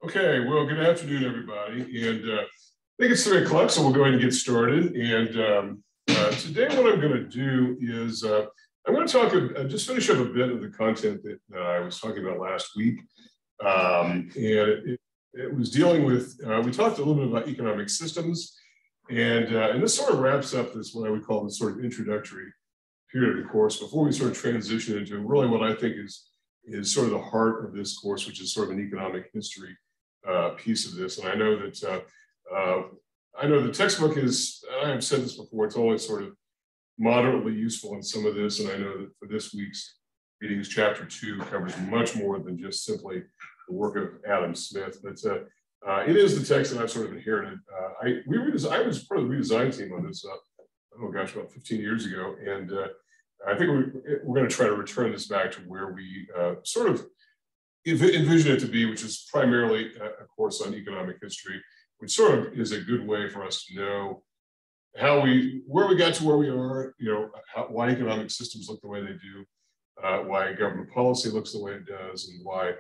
Okay, well, good afternoon, everybody. And I think it's 3 o'clock, so we'll go ahead and get started. And today what I'm going to do is I'm going to talk, just finish up a bit of the content that I was talking about last week. And it was dealing with, we talked a little bit about economic systems. And this sort of wraps up this, what I would call the sort of introductory period of the course before we sort of transition into really what I think is sort of the heart of this course, which is sort of an economic history piece of this. And I know that the textbook is, I have said this before, it's only sort of moderately useful in some of this. And I know that for this week's readings, chapter 2 covers much more than just simply the work of Adam Smith. But it is the text that I've sort of inherited. I was part of the redesign team on this, oh gosh, about 15 years ago. And I think we're going to try to return this back to where we sort of envision it to be, which is primarily a course on economic history, which sort of is a good way for us to know where we got to where we are, why economic systems look the way they do, why government policy looks the way it does, and why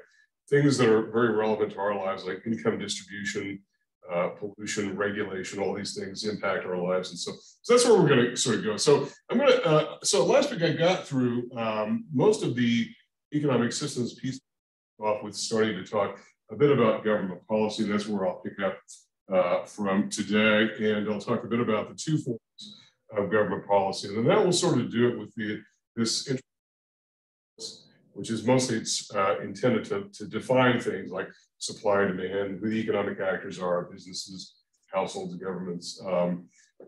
things that are very relevant to our lives, like income distribution, pollution, regulation, all these things impact our lives. And so that's where we're going to sort of go. So so last week I got through most of the economic systems piece off with starting to talk a bit about government policy. That's where I'll pick up from today. And I'll talk a bit about the 2 forms of government policy. And then that will sort of do it with this, which is mostly intended to define things like supply and demand, who the economic actors are, businesses, households, governments,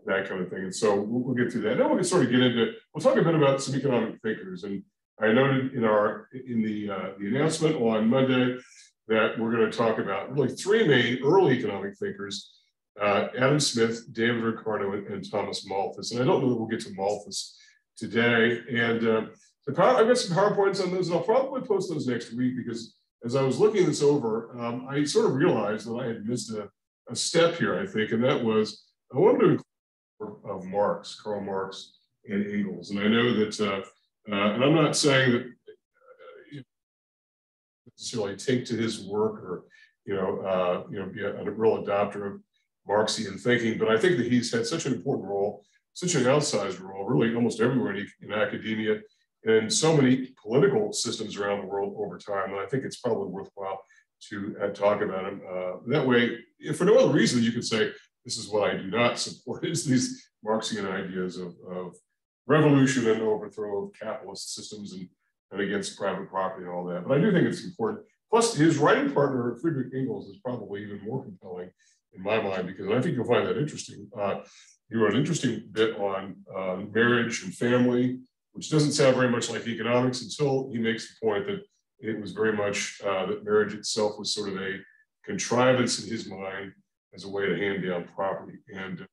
that kind of thing. And so we'll get through that. Then we'll sort of get into, we'll talk a bit about some economic thinkers. And I noted in the announcement on Monday that we're going to talk about really 3 main early economic thinkers, Adam Smith, David Ricardo, and Thomas Malthus. And I don't know that we'll get to Malthus today. And I've got some PowerPoints on those, and I'll probably post those next week, because as I was looking this over, I sort of realized that I had missed a step here, I think, and that was I wanted to include of Marx, Karl Marx, and Engels. And I know that, and I'm not saying that necessarily take to his work or be a real adopter of Marxian thinking, but I think that he's had such an important role, such an outsized role, really almost everywhere in academia and so many political systems around the world over time. And I think it's probably worthwhile to talk about him. That way, if for no other reason, you could say, this is what I do not support, is these Marxian ideas of revolution and overthrow of capitalist systems and against private property and all that. But I do think it's important. Plus, his writing partner, Friedrich Engels, is probably even more compelling in my mind, because I think you'll find that interesting. He wrote an interesting bit on marriage and family, which doesn't sound very much like economics until he makes the point that it was very much that marriage itself was sort of a contrivance in his mind as a way to hand down property. And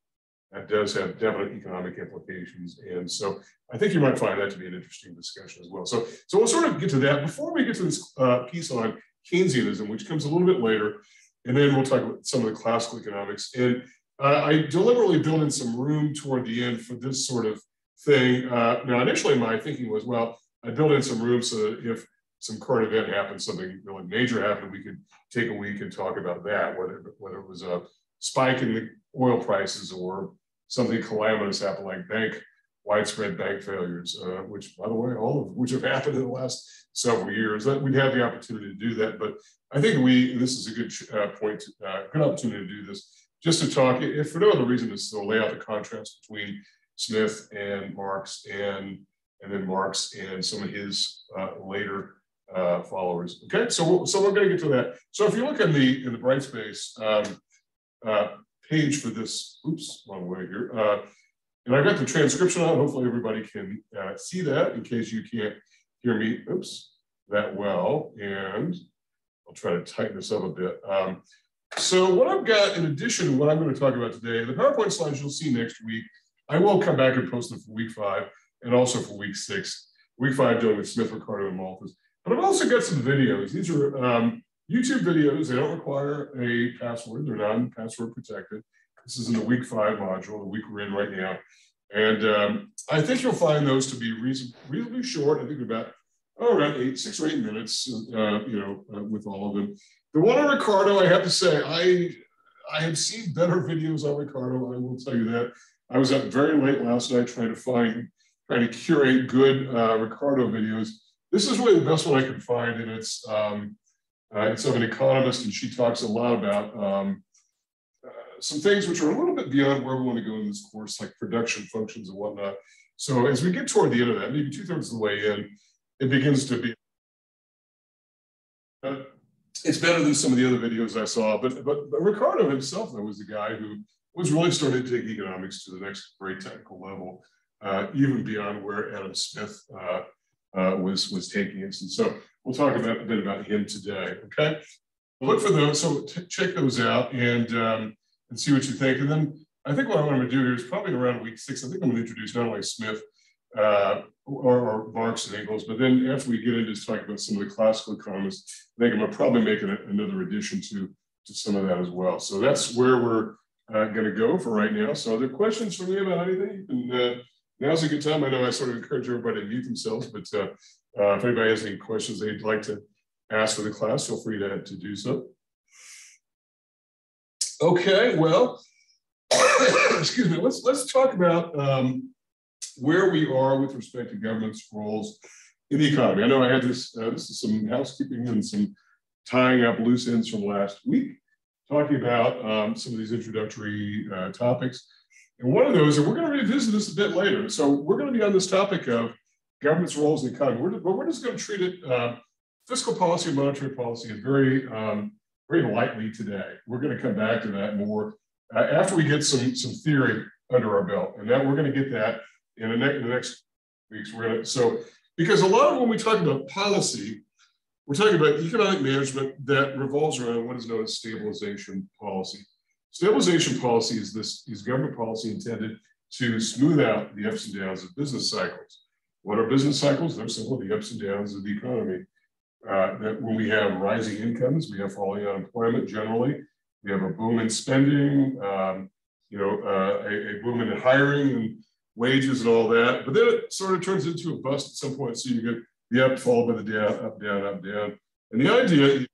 that does have definite economic implications. And so I think you might find that to be an interesting discussion as well. So we'll sort of get to that. Before we get to this piece on Keynesianism, which comes a little bit later, and then we'll talk about some of the classical economics. And I deliberately built in some room toward the end for this sort of thing. Now, initially my thinking was, well, I built in some room so that if some current event happened, something really major happened, we could take a week and talk about that, whether it was a spike in the oil prices or something calamitous happened like widespread bank failures, which, by the way, all of which have happened in the last several years. We'd have the opportunity to do that, but I think this is a good good opportunity to do this, just to talk, if for no other reason, is to lay out the contrast between Smith and Marx, and then Marx and some of his later followers. Okay, so we're going to get to that. So if you look in the Brightspace page for this, oops, wrong way here. And I've got the transcription on. Hopefully everybody can see that in case you can't hear me, oops, that well. And I'll try to tighten this up a bit. So what I've got in addition to what I'm going to talk about today, the PowerPoint slides you'll see next week, I will come back and post them for week 5 and also for week 6. Week 5 dealing with Smith, Ricardo, and Malthus. But I've also got some videos. These are YouTube videos. They don't require a password. They're non-password protected. This is in the week 5 module, the week we're in right now. And I think you'll find those to be reasonably short. I think about around 6 or 8 minutes, with all of them. The one on Ricardo, I have to say, I have seen better videos on Ricardo, I will tell you that. I was up very late last night trying to curate good Ricardo videos. This is really the best one I could find, and it's of an economist, and she talks a lot about some things which are a little bit beyond where we want to go in this course, like production functions and whatnot. So as we get toward the end of that, maybe 2/3 of the way in, it begins to be, it's better than some of the other videos I saw, but Ricardo himself, though, was the guy who was really starting to take economics to the next very technical level, even beyond where Adam Smith was taking us. And so we'll talk a bit about him today, okay? Look for those, so check those out and see what you think. And then I think what I'm going to do here is probably around week 6, I think I'm going to introduce not only Smith or Marx and Engels, but then after we get into talking about some of the classical economists, I think I'm going to probably make another addition to some of that as well. So that's where we're going to go for right now. So are there questions for me about anything? And now's a good time. I know I sort of encourage everybody to mute themselves, but if anybody has any questions they'd like to ask for the class, feel free to do so. Okay, well, excuse me, let's talk about where we are with respect to government's roles in the economy. I know I had this is some housekeeping and some tying up loose ends from last week, talking about some of these introductory topics. And one of those, and we're going to revisit this a bit later. So we're going to be on this topic of government's roles in the economy. But we're just going to treat it, fiscal policy and monetary policy, very, very lightly today. We're going to come back to that more after we get some theory under our belt. And that we're going to get that in the next weeks. Because a lot of when we talk about policy, we're talking about economic management that revolves around what is known as stabilization policy. Stabilization policy is government policy intended to smooth out the ups and downs of business cycles. What are business cycles? They're simply the ups and downs of the economy. That when we have rising incomes, we have falling unemployment generally, we have a boom in spending, a boom in hiring and wages and all that. But then it sort of turns into a bust at some point. So you get the up followed by the down, up, down, up, down. And the idea is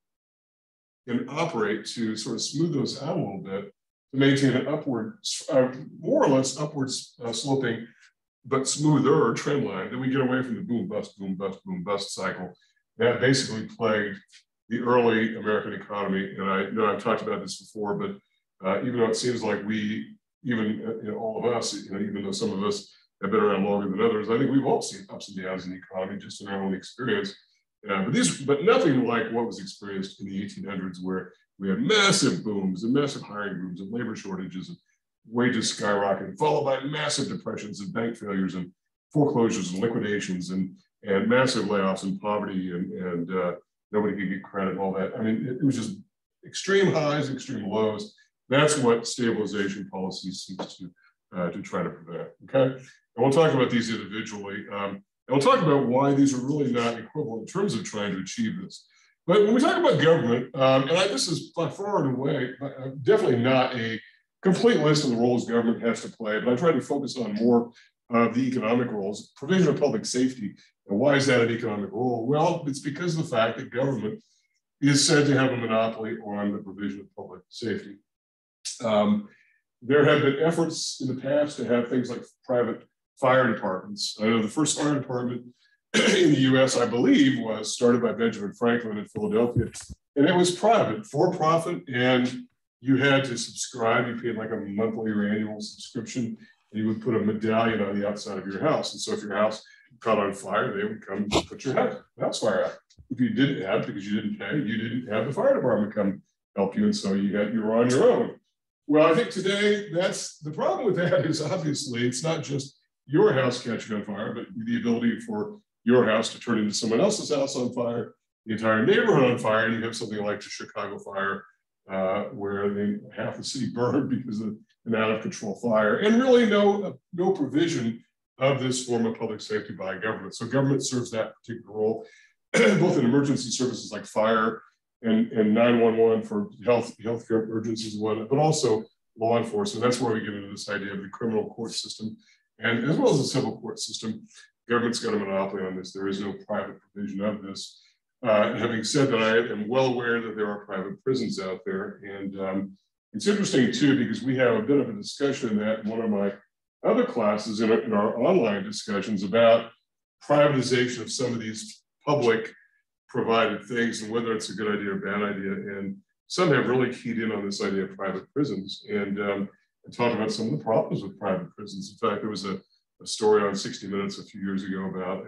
you can operate to sort of smooth those out a little bit to maintain an upward, more or less upward sloping, but smoother trend line. Then we get away from the boom, bust, boom, bust, boom, bust cycle that basically plagued the early American economy. And I know I've talked about this before, but even though it seems like all of us, even though some of us have been around longer than others, I think we've all seen ups and downs in the economy just in our own experience. But nothing like what was experienced in the 1800s, where we had massive booms and massive hiring booms and labor shortages and wages skyrocketing, followed by massive depressions and bank failures and foreclosures and liquidations and massive layoffs and poverty and nobody could get credit and all that. I mean, it was just extreme highs, extreme lows. That's what stabilization policy seeks to try to prevent. Okay, and we'll talk about these individually. And we'll talk about why these are really not equivalent in terms of trying to achieve this. But when we talk about government, this is by far and away definitely not a complete list of the roles government has to play, but I try to focus on more of the economic roles. Provision of public safety. And why is that an economic role? Well, it's because of the fact that government is said to have a monopoly on the provision of public safety. There have been efforts in the past to have things like private fire departments. I know the first fire department in the US, I believe, was started by Benjamin Franklin in Philadelphia. And it was private, for profit, and you had to subscribe. You paid like a monthly or annual subscription, and you would put a medallion on the outside of your house. And so if your house caught on fire, they would come put your house fire out. If you didn't have, because you didn't pay, you didn't have the fire department come help you, and so you were on your own. Well, I think today that's the problem with that is obviously it's not just your house catching on fire, but the ability for your house to turn into someone else's house on fire, the entire neighborhood on fire, and you have something like the Chicago fire, where half the city burned because of an out-of-control fire, and really no provision of this form of public safety by government. So government serves that particular role, both in emergency services like fire and 911 for healthcare emergencies, but also law enforcement. That's where we get into this idea of the criminal court system, and as well as the civil court system. government's got a monopoly on this. There is no private provision of this. Having said that, I am well aware that there are private prisons out there. And it's interesting too, because we have a bit of a discussion in that in one of my other classes in our online discussions about privatization of some of these public provided things and whether it's a good idea or bad idea. And some have really keyed in on this idea of private prisons and talked about some of the problems with private prisons. In fact, there was a story on 60 Minutes a few years ago about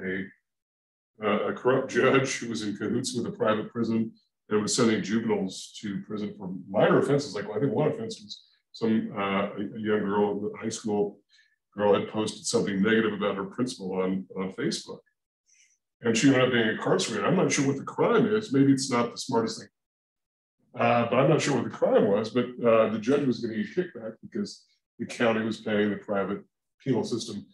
a corrupt judge who was in cahoots with a private prison and was sending juveniles to prison for minor offenses. Like, well, I think one offense was a young girl, a high school girl, had posted something negative about her principal on Facebook. And she ended up being incarcerated. I'm not sure what the crime is. Maybe it's not the smartest thing. But I'm not sure what the crime was. But the judge was going to get kickback because the county was paying the private penal system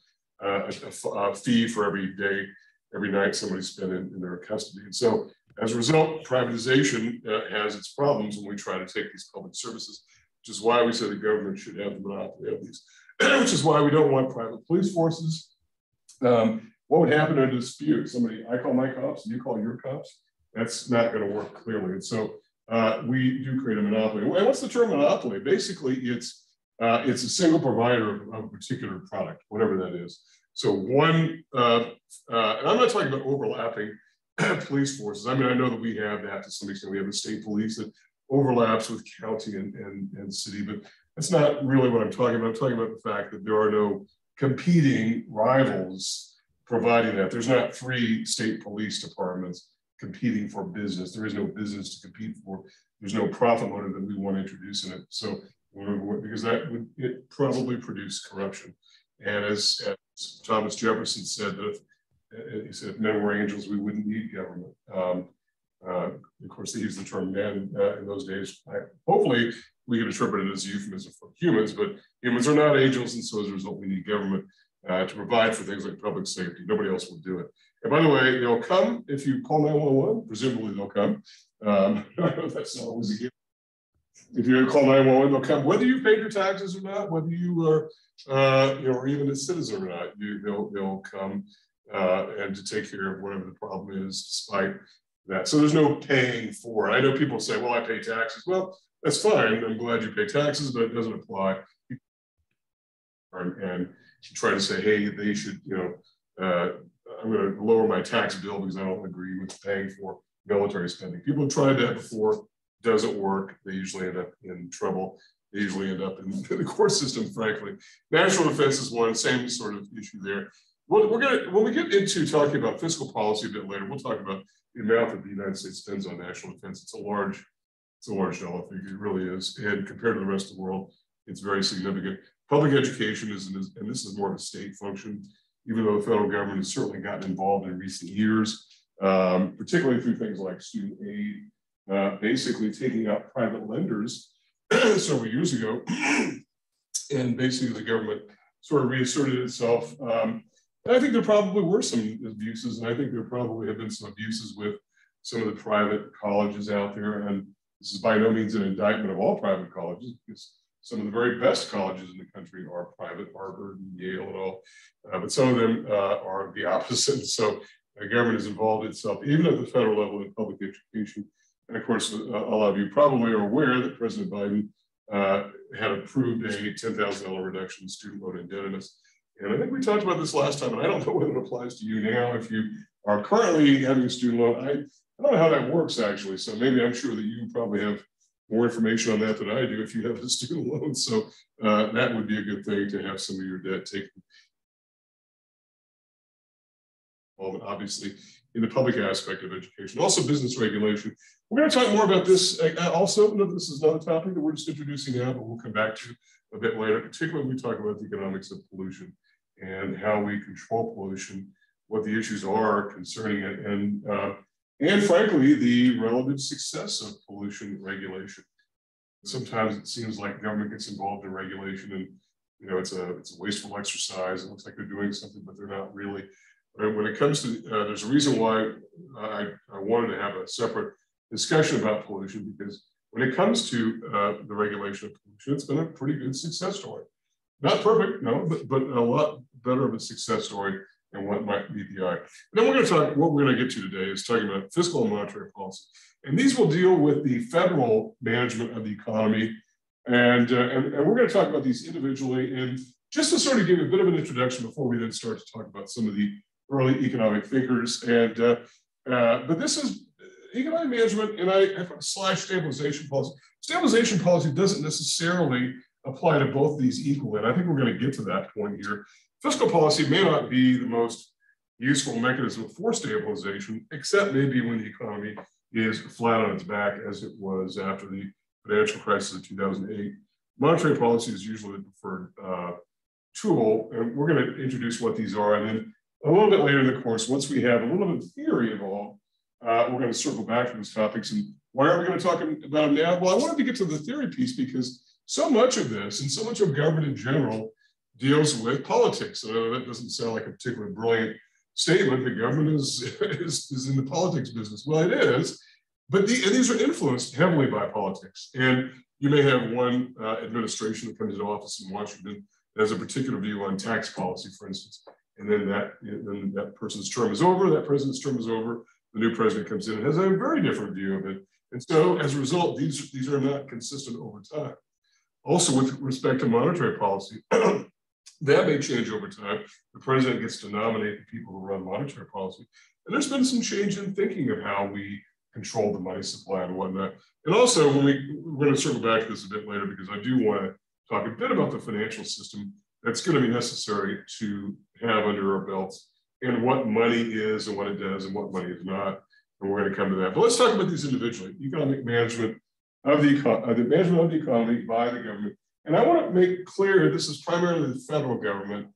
a fee for every day, every night somebody spent in their custody. And so as a result, privatization has its problems when we try to take these public services, which is why we say the government should have the monopoly of these, which is why we don't want private police forces. What would happen in a dispute? I call my cops, you call your cops. That's not going to work clearly. And so we do create a monopoly. And what's the term monopoly? Basically, it's a single provider of a particular product, whatever that is. So one, and I'm not talking about overlapping police forces. I mean, I know that we have that to some extent. We have the state police that overlaps with county and city, but that's not really what I'm talking about. I'm talking about the fact that there are no competing rivals providing that. There's not 3 state police departments competing for business. There is no business to compete for. There's no profit motive that we want to introduce in it. So, because that would probably produce corruption. And as Thomas Jefferson said, that he said, if men were angels, we wouldn't need government. Of course, they used the term men in those days. Hopefully, we can interpret it as a euphemism for humans, but humans are not angels, and so as a result, we need government to provide for things like public safety. Nobody else will do it. And by the way, they'll come if you call 911. Presumably, they'll come. I don't know if that's not always a given. If you call 911, they'll come, whether you paid your taxes or not, whether you are, or even a citizen or not. They'll come and to take care of whatever the problem is, despite that. So there's no paying for it. I know people say, "Well, I pay taxes." Well, that's fine. I'm glad you pay taxes, but it doesn't apply. And try to say, "Hey, they should, I'm going to lower my tax bill because I don't agree with paying for military spending." People have tried that before. Doesn't work. They usually end up in trouble. They usually end up in the court system, frankly. National defense is one, same sort of issue there. When we get into talking about fiscal policy a bit later, we'll talk about the amount that the United States spends on national defense. It's a large dollar figure. It really is. And compared to the rest of the world, it's very significant. Public education and this is more of a state function, even though the federal government has certainly gotten involved in recent years, particularly through things like student aid. Basically taking out private lenders several years ago, and basically the government sort of reasserted itself. And I think there probably were some abuses, and I think there probably have been some abuses with some of the private colleges out there. And this is by no means an indictment of all private colleges, because some of the very best colleges in the country are private, Harvard and Yale and all, but some of them are the opposite. So the government is involved itself, even at the federal level, in public education. And of course, a lot of you probably are aware that President Biden had approved a $10,000 reduction in student loan indebtedness. And I think we talked about this last time, and I don't know whether it applies to you now. If you are currently having a student loan, I don't know how that works, actually. So maybe I'm sure that you probably have more information on that than I do if you have a student loan. So that would be a good thing to have some of your debt taken. Obviously, in the public aspect of education, also business regulation. We're going to talk more about this also. No, this is not a topic that we're just introducing now, but we'll come back to a bit later, particularly when we talk about the economics of pollution and how we control pollution, what the issues are concerning it, and frankly, the relative success of pollution regulation. Sometimes it seems like government gets involved in regulation and it's a wasteful exercise. It looks like they're doing something, but they're not really. When it comes to, there's a reason why I wanted to have a separate discussion about pollution, because when it comes to the regulation of pollution, it's been a pretty good success story. Not perfect, no, but a lot better of a success story and what might meet the eye. And then we're going to talk, what we're going to get to today is talking about fiscal and monetary policy. And these will deal with the federal management of the economy. And we're going to talk about these individually. And just to sort of give a bit of an introduction before we then start to talk about some of the early economic thinkers. And but this is economic management, and I / stabilization policy. Stabilization policy doesn't necessarily apply to both these equally. And I think we're going to get to that point here. Fiscal policy may not be the most useful mechanism for stabilization, except maybe when the economy is flat on its back, as it was after the financial crisis of 2008. Monetary policy is usually the preferred tool, and we're going to introduce what these are. And then a little bit later in the course, once we have a little bit of theory involved, we're going to circle back to these topics. And why are we going to talk about them now? Well, I wanted to get to the theory piece because so much of this and so much of government in general deals with politics. I know that doesn't sound like a particularly brilliant statement. The government is in the politics business. Well, it is, but these are influenced heavily by politics. And you may have one administration that comes into office in Washington that has a particular view on tax policy, for instance. And then that person's term is over, that president's term is over, the new president comes in and has a very different view of it. And so as a result, these are not consistent over time. Also, with respect to monetary policy, that may change over time. The president gets to nominate the people who run monetary policy. And there's been some change in thinking of how we control the money supply and whatnot. And also, we're going to circle back to this a bit later because I do want to talk a bit about the financial system that's going to be necessary to have under our belts and what money is and what it does and what money is not. And we're going to come to that. But let's talk about these individually. Economic management of the management of the economy by the government. And I want to make clear this is primarily the federal government.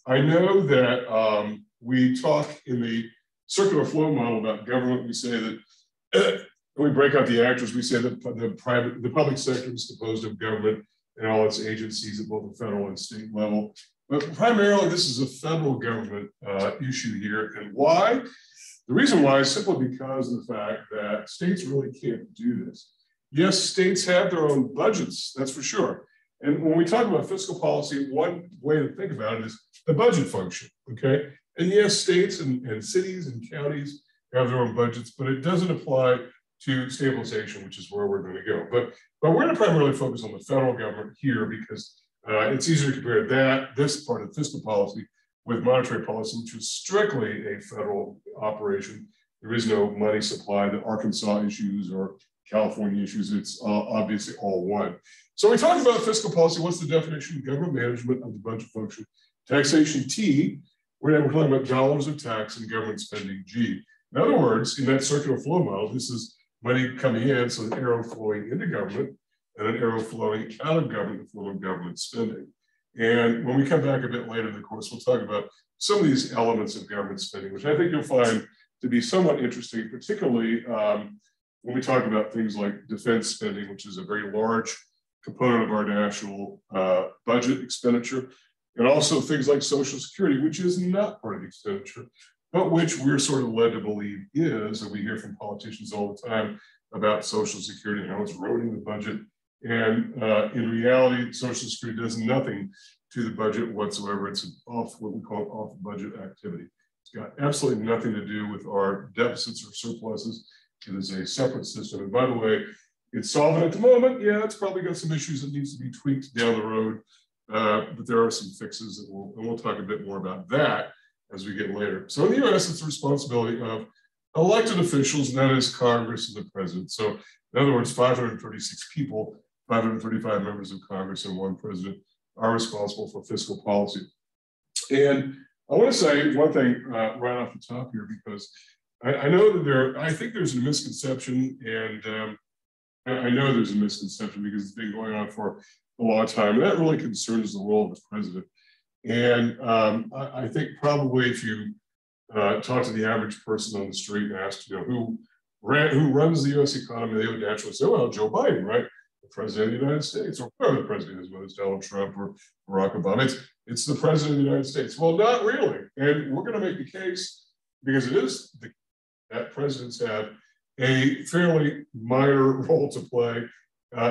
I know that we talk in the circular flow model about government. We say that we break out the actors. We say that the public sector is composed of government and all its agencies at both the federal and state level. But primarily, this is a federal government issue here. And why? The reason why is simply because of the fact that states really can't do this. Yes, states have their own budgets, that's for sure. And when we talk about fiscal policy, one way to think about it is the budget function, okay? And yes, states and cities and counties have their own budgets, but it doesn't apply to stabilization, which is where we're going to go. But we're going to primarily focus on the federal government here because it's easier to compare this part of fiscal policy with monetary policy, which is strictly a federal operation. There is no money supply, the Arkansas issues or California issues, it's obviously all one. So we talk about fiscal policy. What's the definition? Government management of the budget function. Taxation, T, we're talking about dollars of tax and government spending, G. In other words, in that circular flow model, this is money coming in, so an arrow flowing into government and an arrow flowing out of government in the form of government spending. And when we come back a bit later in the course, we'll talk about some of these elements of government spending, which I think you'll find to be somewhat interesting, particularly when we talk about things like defense spending, which is a very large component of our national budget expenditure, and also things like Social Security, which is not part of the expenditure, but which we're sort of led to believe is, and we hear from politicians all the time about Social Security and how it's eroding the budget. And in reality, Social Security does nothing to the budget whatsoever. It's what we call off-budget activity. It's got absolutely nothing to do with our deficits or surpluses. It is a separate system. And by the way, it's solvent at the moment. Yeah, it's probably got some issues that needs to be tweaked down the road. But there are some fixes that we'll talk a bit more about that as we get later. So in the US, it's the responsibility of elected officials, and that is Congress and the president. So in other words, 536 people, 535 members of Congress and one president are responsible for fiscal policy. And I want to say one thing right off the top here, because I know that I think there's a misconception, and I know there's a misconception because it's been going on for a long time, and that really concerns the role of the president. And I think probably if you talk to the average person on the street and ask, who runs the U.S. economy, they would naturally say, well, Joe Biden, right? The president of the United States, or whoever the president is, whether it's Donald Trump or Barack Obama. It's the president of the United States. Well, not really. And we're going to make the case, because it is that presidents have a fairly minor role to play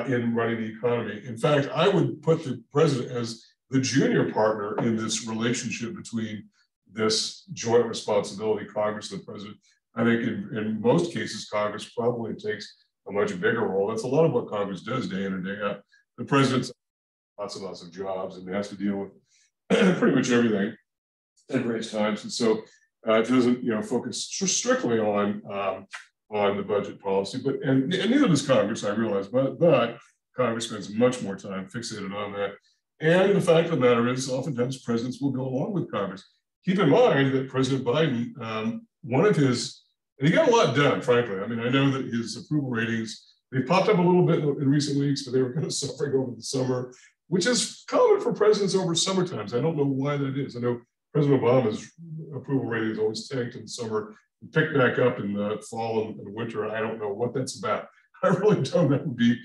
in running the economy. In fact, I would put the president as the junior partner in this relationship between this joint responsibility, Congress and the president. I think in most cases, Congress probably takes a much bigger role. That's a lot of what Congress does day in and day out. The president's lots and lots of jobs and has to deal with pretty much everything at various times. And so it doesn't, focus strictly on the budget policy, and neither does Congress, I realize, but Congress spends much more time fixated on that. And the fact of the matter is, oftentimes presidents will go along with Congress. Keep in mind that President Biden, and he got a lot done, frankly. I mean, I know that his approval ratings, they popped up a little bit in recent weeks, but they were kind of suffering over the summer, which is common for presidents over summer times. I don't know why that is. I know President Obama's approval ratings always tanked in the summer and picked back up in the fall and winter. I don't know what that's about. I really don't. That would be,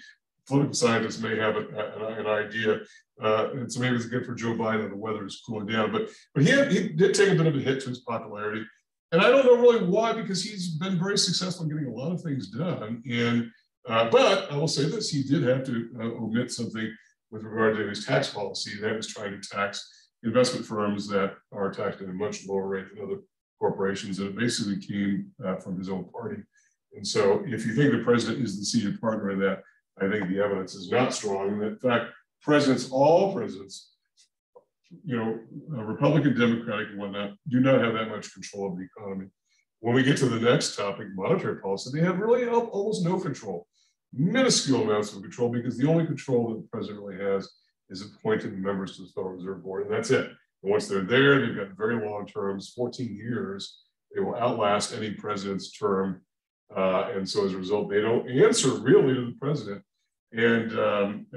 political scientists may have an idea. And so maybe it's good for Joe Biden that the weather is cooling down. But he did take a bit of a hit to his popularity. And I don't know really why, because he's been very successful in getting a lot of things done. And but I will say this, he did have to omit something with regard to his tax policy. That was trying to tax investment firms that are taxed at a much lower rate than other corporations. And it basically came from his own party. And so if you think the president is the seated partner in that, I think the evidence is not strong. And in fact, all presidents, Republican, Democratic, and whatnot, do not have that much control of the economy. When we get to the next topic, monetary policy, they have really almost no control, minuscule amounts of control, because the only control that the president really has is appointing members to the Federal Reserve Board, and that's it. And once they're there, they've got very long terms, 14 years. They will outlast any president's term. And so as a result, they don't answer really to the president. And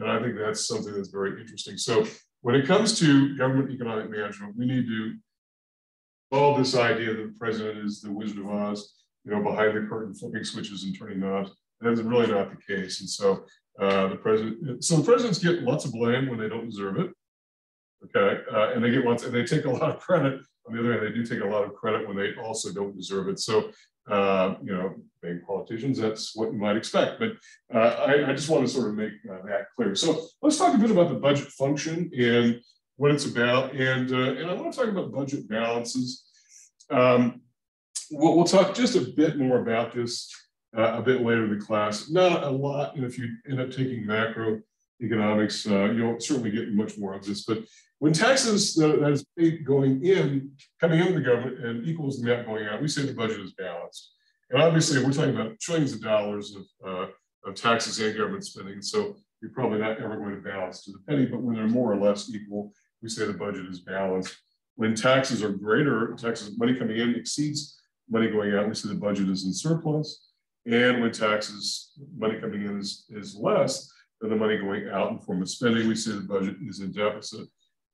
I think that's something that's very interesting. So when it comes to government economic management, we need to solve this idea that the president is the Wizard of Oz, behind the curtain, flipping switches and turning knobs. That's really not the case. And so the presidents get lots of blame when they don't deserve it. Okay, and they take a lot of credit. On the other hand, they do take a lot of credit when they also don't deserve it. So, being politicians, that's what you might expect. But I just want to sort of make that clear. So let's talk a bit about the budget function and what it's about. And I want to talk about budget balances. We'll talk just a bit more about this a bit later in the class. Not a lot. And if you end up taking macroeconomics, you'll certainly get much more of this. But when taxes that is paid coming into the government and equals the amount going out, we say the budget is balanced. And obviously, we're talking about trillions of dollars of taxes and government spending. So you're probably not ever going to balance to the penny, but when they're more or less equal, we say the budget is balanced. When taxes are greater, money coming in exceeds money going out, we say the budget is in surplus. And when money coming in is less than the money going out in form of spending, we say the budget is in deficit.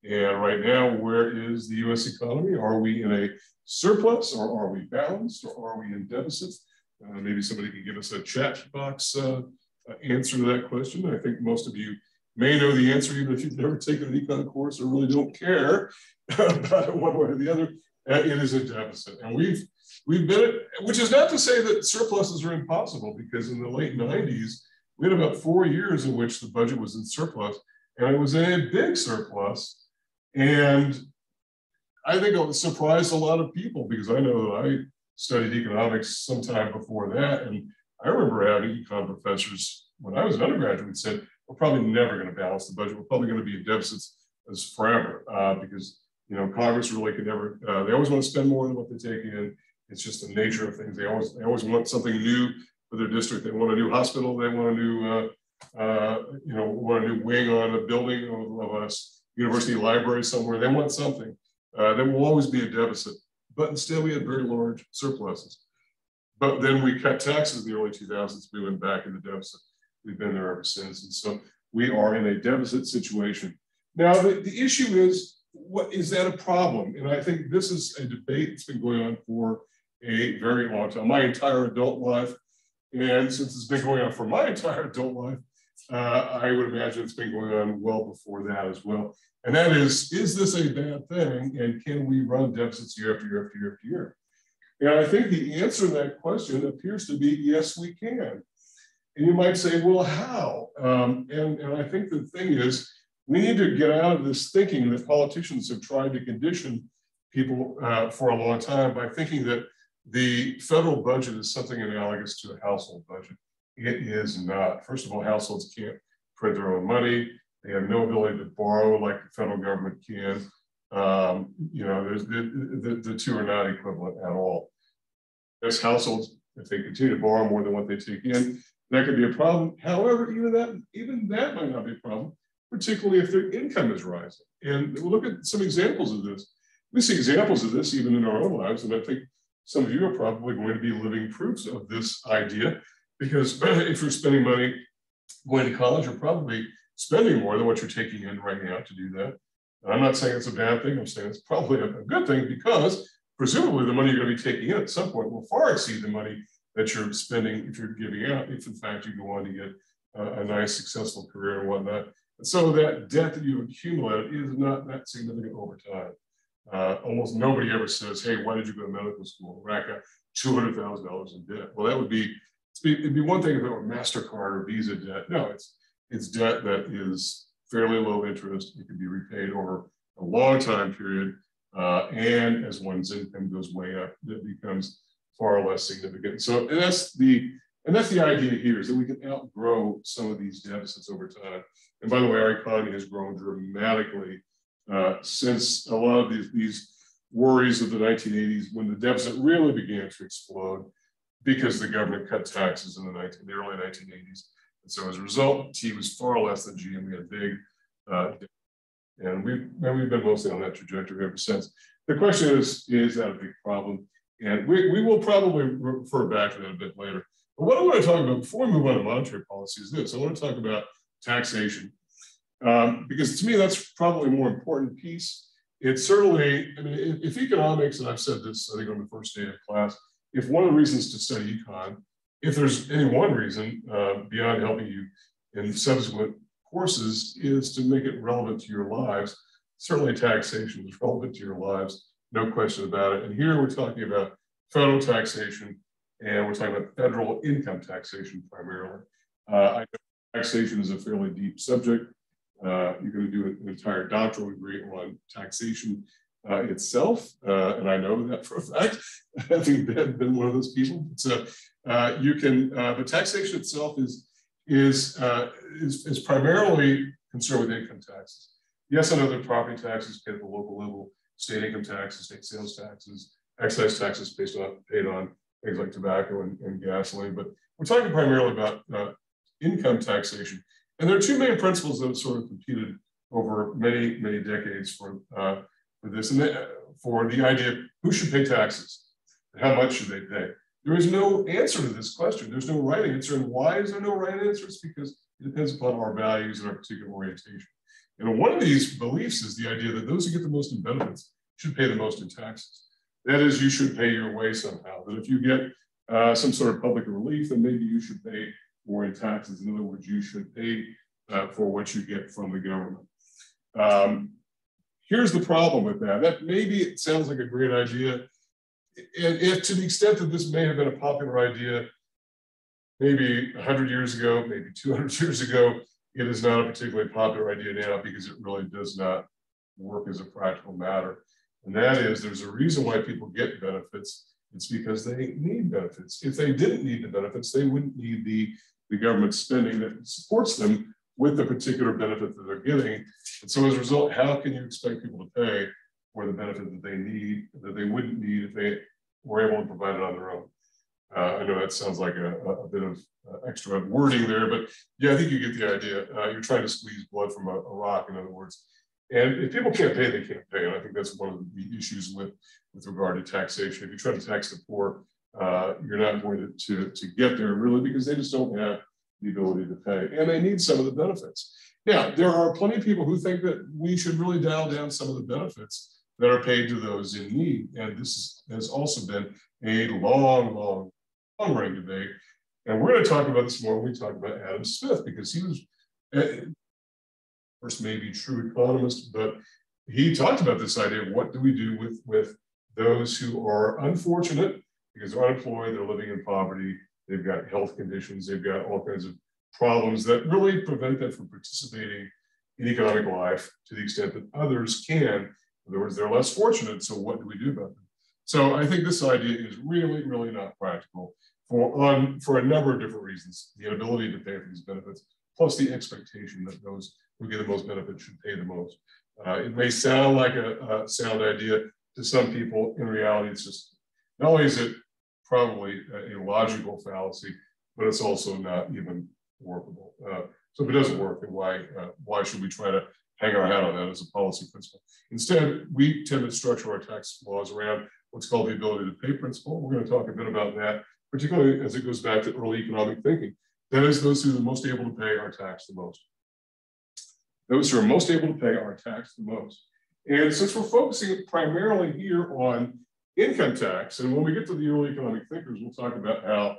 And right now, where is the US economy? Are we in a surplus, or are we balanced, or are we in deficit? Maybe somebody can give us a chat box answer to that question. I think most of you may know the answer, even if you've never taken an econ course or really don't care about it one way or the other. It is a deficit. And we've been, which is not to say that surpluses are impossible, because in the late 90s, we had about 4 years in which the budget was in surplus, and it was a big surplus. And I think it surprised a lot of people, because I know that I studied economics sometime before that. And I remember having econ professors when I was an undergraduate who said, we're probably never going to balance the budget. We're probably going to be in deficits as forever, because Congress really could never, they always want to spend more than what they take in. It's just the nature of things. They always want something new for their district. They want a new hospital. They want a new, want a new wing on a building of a university library somewhere. They want something. There will always be a deficit, but instead we had very large surpluses. But then we cut taxes in the early 2000s. We went back into deficit. We've been there ever since. And so we are in a deficit situation. Now, the issue is, is that a problem? And I think this is a debate that's been going on for a very long time, my entire adult life. And since it's been going on for my entire adult life, I would imagine it's been going on well before that as well. And that is this a bad thing? And can we run deficits year after year after year after year? And I think the answer to that question appears to be, yes, we can. And you might say, well, how? And I think the thing is, we need to get out of this thinking that politicians have tried to condition people for a long time by thinking that the federal budget is something analogous to a household budget. It is not. First of all, households can't print their own money. They have no ability to borrow like the federal government can. The two are not equivalent at all. As households, if they continue to borrow more than what they take in, that could be a problem. However, even that might not be a problem, particularly if their income is rising. And we'll look at some examples of this. We see examples of this even in our own lives, and I think some of you are probably going to be living proofs of this idea, because if you're spending money going to college, you're probably spending more than what you're taking in right now to do that. And I'm not saying it's a bad thing. I'm saying it's probably a good thing, because presumably the money you're going to be taking in at some point will far exceed the money that you're spending if you're giving out, if in fact you go on to get a nice successful career and whatnot. And so that debt that you've accumulated is not that significant over time. Almost nobody ever says, hey, why did you go to medical school? Rack up $200,000 in debt. Well, it'd be one thing if it were MasterCard or Visa debt. No, it's debt that is fairly low interest. It can be repaid over a long time period. And as one's income goes way up, it becomes far less significant. So, and that's the idea here, is that we can outgrow some of these deficits over time. And by the way, our economy has grown dramatically since a lot of these worries of the 1980s, when the deficit really began to explode because the government cut taxes in the early 1980s. And so as a result, T was far less than G, and we had a big and we've been mostly on that trajectory ever since. The question is that a big problem? And we will probably refer back to that a bit later. But what I want to talk about before we move on to monetary policy is this. I want to talk about taxation, because to me, that's probably a more important piece. It's certainly, I mean, if economics, and I've said this, I think on the first day of class, if one of the reasons to study econ, if there's any one reason beyond helping you in subsequent courses, is to make it relevant to your lives, certainly taxation is relevant to your lives, no question about it. And here we're talking about federal taxation, and we're talking about federal income taxation primarily. I know taxation is a fairly deep subject. You're going to do an entire doctoral degree on taxation itself, and I know that for a fact, having been one of those people. So but taxation itself is primarily concerned with income taxes. Yes, I know there are property taxes paid at the local level, state income taxes, state sales taxes, excise taxes paid on things like tobacco and gasoline, but we're talking primarily about income taxation. And there are two main principles that have sort of competed over many, many decades for this, and for the idea of who should pay taxes and how much should they pay. There is no answer to this question. There's no right answer. And why is there no right answer? It's because it depends upon our values and our particular orientation. And one of these beliefs is the idea that those who get the most in benefits should pay the most in taxes. That is, you should pay your way somehow. That if you get some sort of public relief, then maybe you should pay more in taxes. In other words, you should pay for what you get from the government. Here's the problem with that. That maybe it sounds like a great idea. And if to the extent that this may have been a popular idea, maybe 100 years ago, maybe 200 years ago, it is not a particularly popular idea now, because it really does not work as a practical matter. And that is, there's a reason why people get benefits. It's because they need benefits. If they didn't need the benefits, they wouldn't need the government spending that supports them with the particular benefit that they're getting. And so as a result, how can you expect people to pay for the benefit that they need, that they wouldn't need if they were able to provide it on their own? I know that sounds like a bit of extra wording there, but yeah, I think you get the idea. You're trying to squeeze blood from a rock, in other words. And if people can't pay, they can't pay. And I think that's one of the issues with regard to taxation. If you try to tax the poor, you're not going to get there really, because they just don't have the ability to pay. And they need some of the benefits. Now, there are plenty of people who think that we should really dial down some of the benefits that are paid to those in need. And this has also been a long running debate. And we're going to talk about this more when we talk about Adam Smith, because he was, first maybe true economist, but he talked about this idea of what do we do with those who are unfortunate because they're unemployed, they're living in poverty, they've got health conditions, they've got all kinds of problems that really prevent them from participating in economic life to the extent that others can. In other words, they're less fortunate, so what do we do about them? So I think this idea is really, really not practical for a number of different reasons. The inability to pay for these benefits, plus the expectation that those who get the most benefit should pay the most. It may sound like a sound idea to some people. In reality, it's just, not only is it probably a logical fallacy, but it's also not even workable. So if it doesn't work, then why should we try to hang our hat on that as a policy principle? Instead, we tend to structure our tax laws around what's called the ability to pay principle. We're going to talk a bit about that, particularly as it goes back to early economic thinking. That is, those who are most able to pay are taxed the most. Those who are most able to pay are taxed the most. And since we're focusing primarily here on income tax, and when we get to the early economic thinkers, we'll talk about how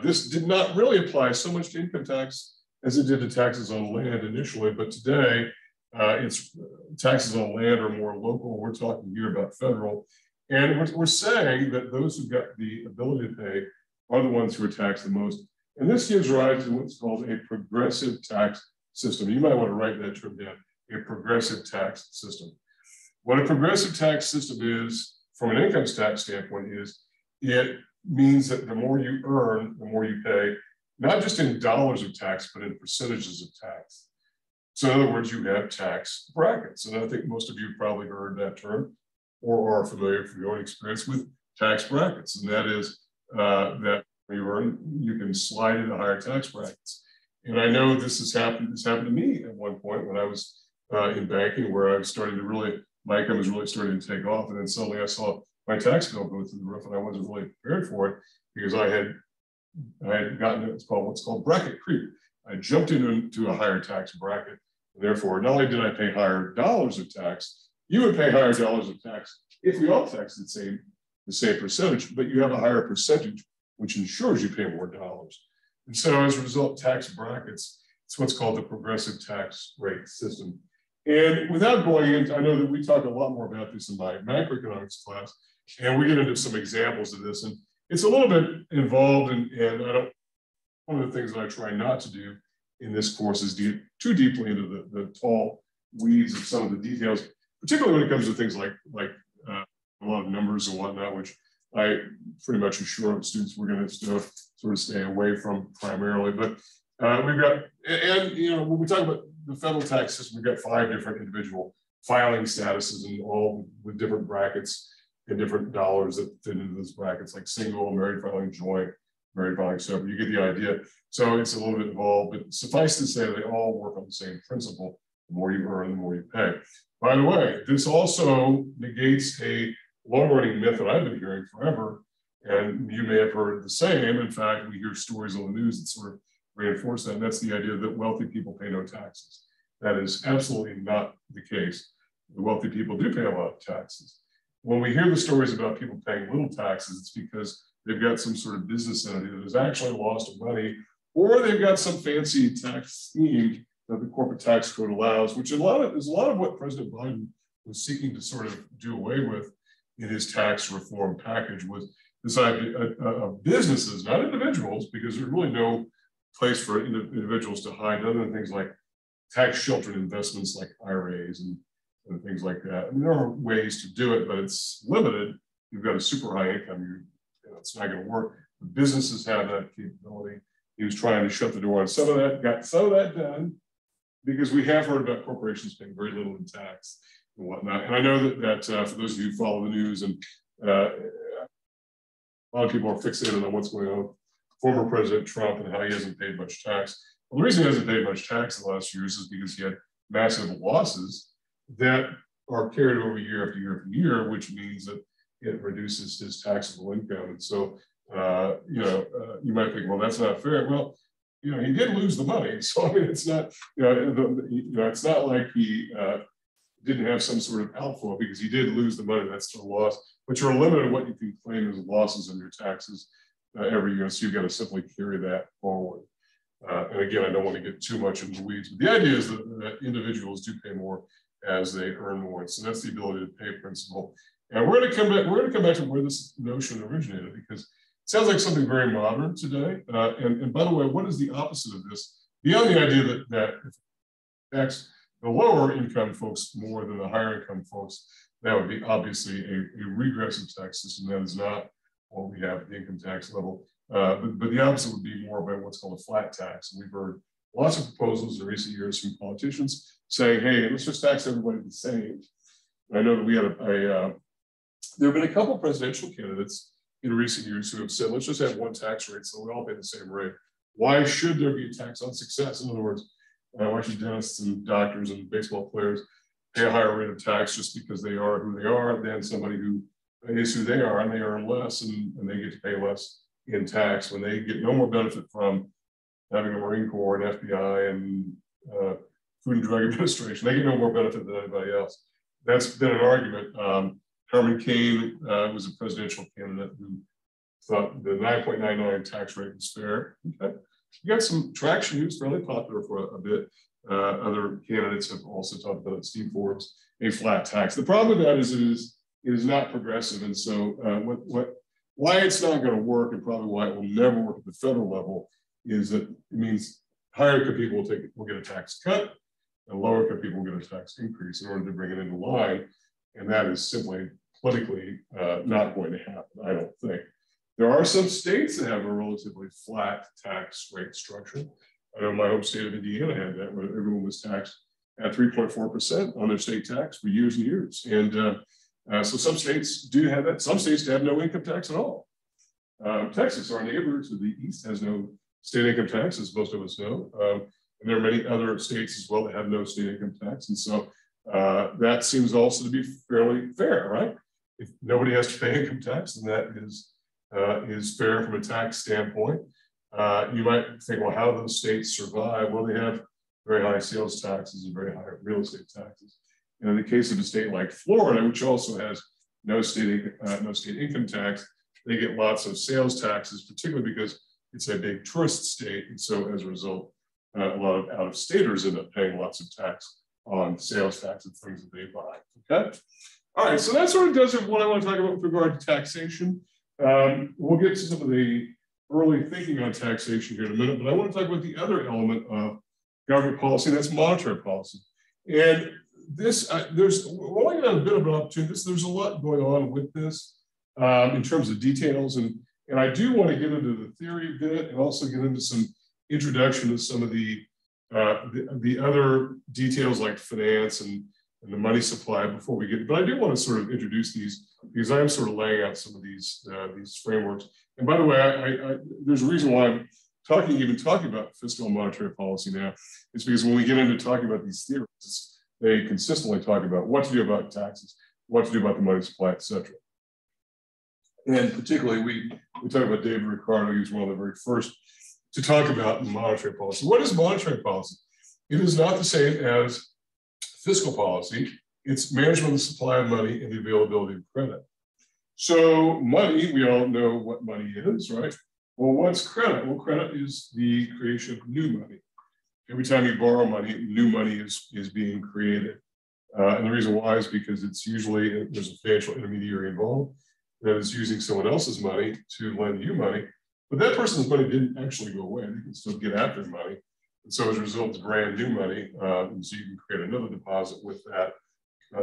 this did not really apply so much to income tax as it did to taxes on land initially, but today it's taxes on land are more local. We're talking here about federal. And we're saying that those who've got the ability to pay are the ones who are taxed the most. And this gives rise to what's called a progressive tax system. You might want to write that term down, a progressive tax system. What a progressive tax system is, from an income tax standpoint, is it means that the more you earn, the more you pay, not just in dollars of tax, but in percentages of tax. So in other words, you have tax brackets. And I think most of you probably heard that term or are familiar from your own experience with tax brackets. And that is that when you earn, you can slide into higher tax brackets. And I know this happened to me at one point when I was in banking, where I was starting to really, my income was really starting to take off. And then suddenly I saw my tax bill go through the roof, and I wasn't really prepared for it because I had gotten what's called bracket creep. I jumped into a higher tax bracket. And therefore, not only did I pay higher dollars of tax, you would pay higher dollars of tax if we all tax the same percentage, but you have a higher percentage, which ensures you pay more dollars. And so as a result, tax brackets, it's what's called the progressive tax rate system. And without going into, I know that we talk a lot more about this in my macroeconomics class, and we get into some examples of this. And it's a little bit involved, and one of the things that I try not to do in this course is get too deeply into the tall weeds of some of the details, particularly when it comes to things like a lot of numbers and whatnot, which I pretty much assure students we're going to sort of stay away from primarily. But we've got, and when we talk about the federal tax system, we've got 5 different individual filing statuses, and all with different brackets and different dollars that fit into those brackets, like single, married filing, joint, married filing separate. You get the idea. So it's a little bit involved, but suffice to say they all work on the same principle. The more you earn, the more you pay. By the way, this also negates a long-running myth that I've been hearing forever, and you may have heard the same. In fact, we hear stories on the news that sort of reinforce that, and that's the idea that wealthy people pay no taxes. That is absolutely not the case. The wealthy people do pay a lot of taxes. When we hear the stories about people paying little taxes, it's because they've got some sort of business entity that has actually lost money, or they've got some fancy tax scheme that the corporate tax code allows, which is a lot of what President Biden was seeking to sort of do away with in his tax reform package, was this idea of businesses, not individuals, because there's really no place for individuals to hide other than things like tax sheltered investments like IRAs and things like that. I mean, there are ways to do it, but it's limited. You've got a super high income, it's not going to work. The businesses have that capability. He was trying to shut the door on some of that, got some of that done, because we have heard about corporations paying very little in tax and whatnot. And I know that for those of you who follow the news, and a lot of people are fixated on what's going on with former President Trump and how he hasn't paid much tax. Well, the reason he hasn't paid much tax in the last years is because he had massive losses that are carried over year after year after year, which means that it reduces his taxable income. And so, you might think, well, that's not fair. Well, he did lose the money. So, I mean, it's not, it's not like he didn't have some sort of outflow, because he did lose the money. That's still a loss. But you're limited to what you can claim as losses in your taxes every year. So you've got to simply carry that forward. And again, I don't want to get too much into the weeds, but the idea is that individuals do pay more as they earn more. So that's the ability to pay principle. And we're going to come back to where this notion originated, because it sounds like something very modern today. And by the way, what is the opposite of this? Beyond the idea that tax the lower income folks more than the higher income folks, that would be obviously a regressive tax system. That is not what we have at the income tax level. But the opposite would be more about what's called a flat tax. And we've heard lots of proposals in recent years from politicians saying, hey, let's just tax everybody the same. And I know that we had there have been a couple of presidential candidates in recent years who have said, let's just have one tax rate so we all pay the same rate. Why should there be a tax on success? In other words, why should dentists and doctors and baseball players pay a higher rate of tax just because they are who they are than somebody who is who they are and they earn less and they get to pay less in tax when they get no more benefit from having a Marine Corps and FBI and Food and Drug Administration. They get no more benefit than anybody else. That's been an argument. Herman Cain was a presidential candidate who thought the 9.99 tax rate was fair. Okay. He got some traction. He was fairly popular for a bit. Other candidates have also talked about it. Steve Forbes, a flat tax. The problem with that is it is not progressive. And so why it's not going to work and probably why it will never work at the federal level is that it means higher income people will get a tax cut and lower income people will get a tax increase in order to bring it into line. And that is simply politically not going to happen, I don't think. There are some states that have a relatively flat tax rate structure. I know my home state of Indiana had that, where everyone was taxed at 3.4% on their state tax for years and years. And so some states do have that. Some states have no income tax at all. Texas, our neighbor to the east, has no state income tax, as most of us know. And there are many other states as well that have no state income tax. And so that seems also to be fairly fair, right? If nobody has to pay income tax, then that is fair from a tax standpoint. You might think, well, how do those states survive? Well, they have very high sales taxes and very high real estate taxes. And in the case of a state like Florida, which also has no state income tax, they get lots of sales taxes, particularly because it's a big tourist state. And so as a result, a lot of out-of-staters end up paying lots of tax on sales tax and things that they buy, okay? All right, so that sort of does it what I want to talk about with regard to taxation. We'll get to some of the early thinking on taxation here in a minute, but I want to talk about the other element of government policy, and that's monetary policy. And this, we're only going to have a bit of an opportunity. There's a lot going on with this in terms of details, and I do want to get into the theory a bit and also get into some introduction to some of the other details like finance and the money supply before we get, but I do want to sort of introduce these because I'm sort of laying out some of these frameworks. And by the way, there's a reason why I'm even talking about fiscal and monetary policy now. It's because when we get into talking about these theories, they consistently talk about what to do about taxes, what to do about the money supply, et cetera. And particularly, we talk about David Ricardo. He was one of the very first to talk about monetary policy. What is monetary policy? It is not the same as fiscal policy. It's management of the supply of money and the availability of credit. So money, we all know what money is, right? Well, what's credit? Well, credit is the creation of new money. Every time you borrow money, new money is being created. And the reason why is because it's usually, there's a financial intermediary involved that is using someone else's money to lend you money. But that person's money didn't actually go away. They can still get at their money. And so as a result, it's brand new money. And so you can create another deposit with that.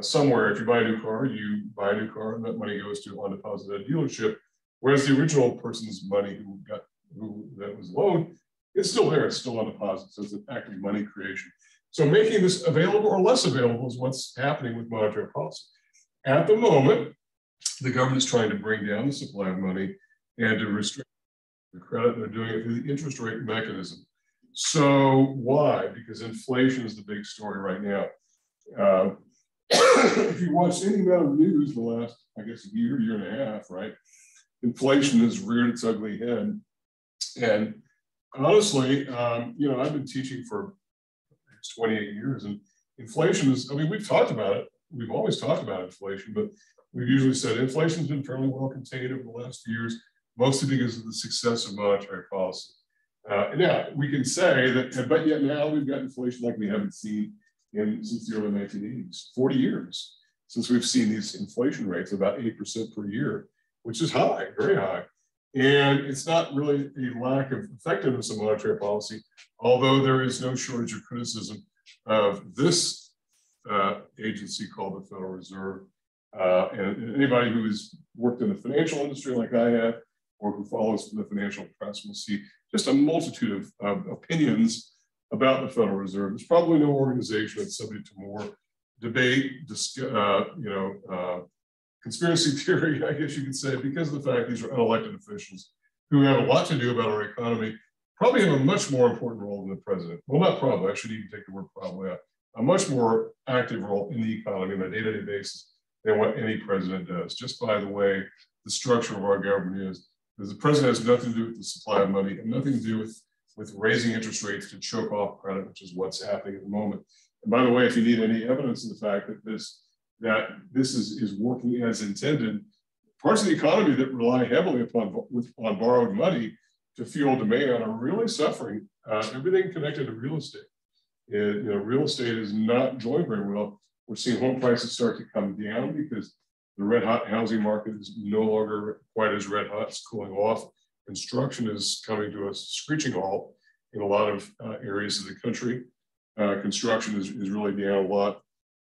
Somewhere, if you buy a new car, and that money goes to on deposit at a dealership. Whereas the original person's money that was loaned, it's still there, it's still on deposit. So it's an active money creation. So making this available or less available is what's happening with monetary policy. At the moment, the government is trying to bring down the supply of money and to restrict the credit. They're doing it through the interest rate mechanism. So why? Because inflation is the big story right now. If you watch any amount of news the last, I guess, year and a half, right? Inflation has reared its ugly head. And honestly, I've been teaching for 28 years, and inflation is, we've talked about it. We've always talked about inflation, but we've usually said inflation has been fairly well contained over the last few years, mostly because of the success of monetary policy. Now, we can say that, but yet now we've got inflation like we haven't seen since the early 1980s, 40 years since we've seen these inflation rates, about 8% per year, which is high, very high. And it's not really a lack of effectiveness of monetary policy, although there is no shortage of criticism of this agency called the Federal Reserve. And anybody who has worked in the financial industry like I have, or who follows the financial press, will see just a multitude of opinions about the Federal Reserve. There's probably no organization that's subject to more debate, conspiracy theory, I guess you could say, because of the fact these are unelected officials who have a lot to do about our economy, probably have a much more important role than the president. Well, not probably, I should even take the word probably out. A much more active role in the economy on a day-to-day basis than what any president does, just by the way the structure of our government is. Because the president has nothing to do with the supply of money and nothing to do with raising interest rates to choke off credit, which is what's happening at the moment. And by the way, if you need any evidence of the fact that this is working as intended, parts of the economy that rely heavily upon borrowed money to fuel demand are really suffering. Everything connected to real estate. Real estate is not going very well. We're seeing home prices start to come down because the red hot housing market is no longer quite as red hot. It's cooling off. Construction is coming to a screeching halt in a lot of areas of the country. Construction is really down a lot.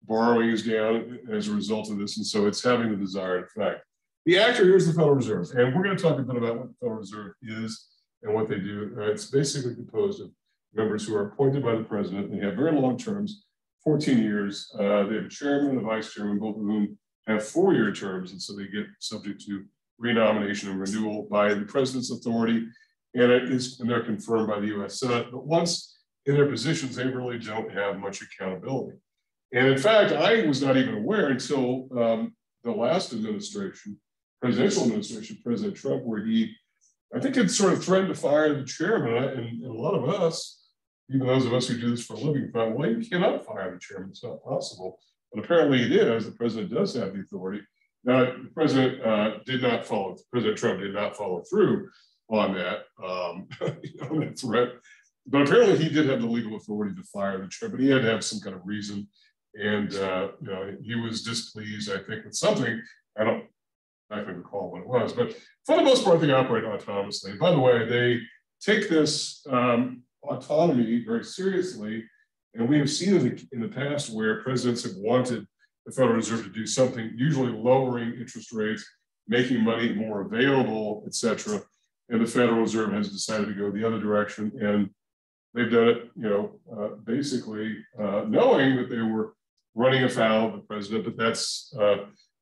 Borrowing is down as a result of this, and so it's having the desired effect. The actor here is the Federal Reserve, and we're going to talk a bit about what the Federal Reserve is and what they do. It's basically composed of members who are appointed by the president. They have very long terms, 14 years. They have a chairman and a vice chairman, both of whom have 4-year terms, and so they get subject to renomination and renewal by the president's authority, and they're confirmed by the U.S. Senate. But once in their positions, they really don't have much accountability. And in fact, I was not even aware until the last administration, presidential administration, President Trump, where he, I think, had sort of threatened to fire the chairman. And a lot of us, even those of us who do this for a living, thought, well, you cannot fire the chairman. It's not possible. But apparently he did, as the president does have the authority. Now, the president President Trump did not follow through on that, that threat. But apparently he did have the legal authority to fire the chairman, but he had to have some kind of reason. And he was displeased, I think, with something. I can recall what it was, but for the most part, they operate autonomously. By the way, they take this autonomy very seriously, and we have seen in the past where presidents have wanted the Federal Reserve to do something, usually lowering interest rates, making money more available, et cetera. And the Federal Reserve has decided to go the other direction, and they've done it, basically knowing that they were running afoul of the president, but that's,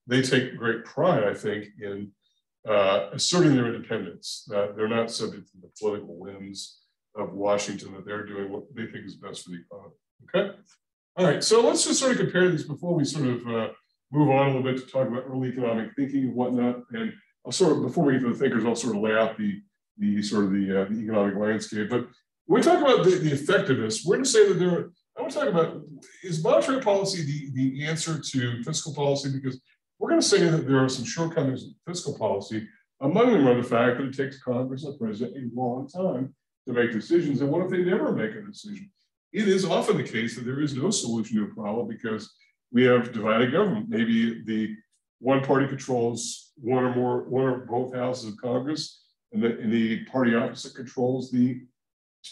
they take great pride, I think, in asserting their independence. They're not subject to the political whims of Washington, that they're doing what they think is best for the economy, okay? All right, so let's just sort of compare these before we sort of move on a little bit to talk about early economic thinking and whatnot. And I'll sort of, before we get to the thinkers, I'll sort of lay out the economic landscape. But when we talk about the effectiveness, we're going to say that I want to talk about, is monetary policy the answer to fiscal policy? Because we're going to say that there are some shortcomings in fiscal policy. Among them are the fact that it takes Congress and the president a long time to make decisions. And what if they never make a decision? It is often the case that there is no solution to a problem because we have divided government. Maybe the one party controls one or both houses of Congress, and the party opposite controls the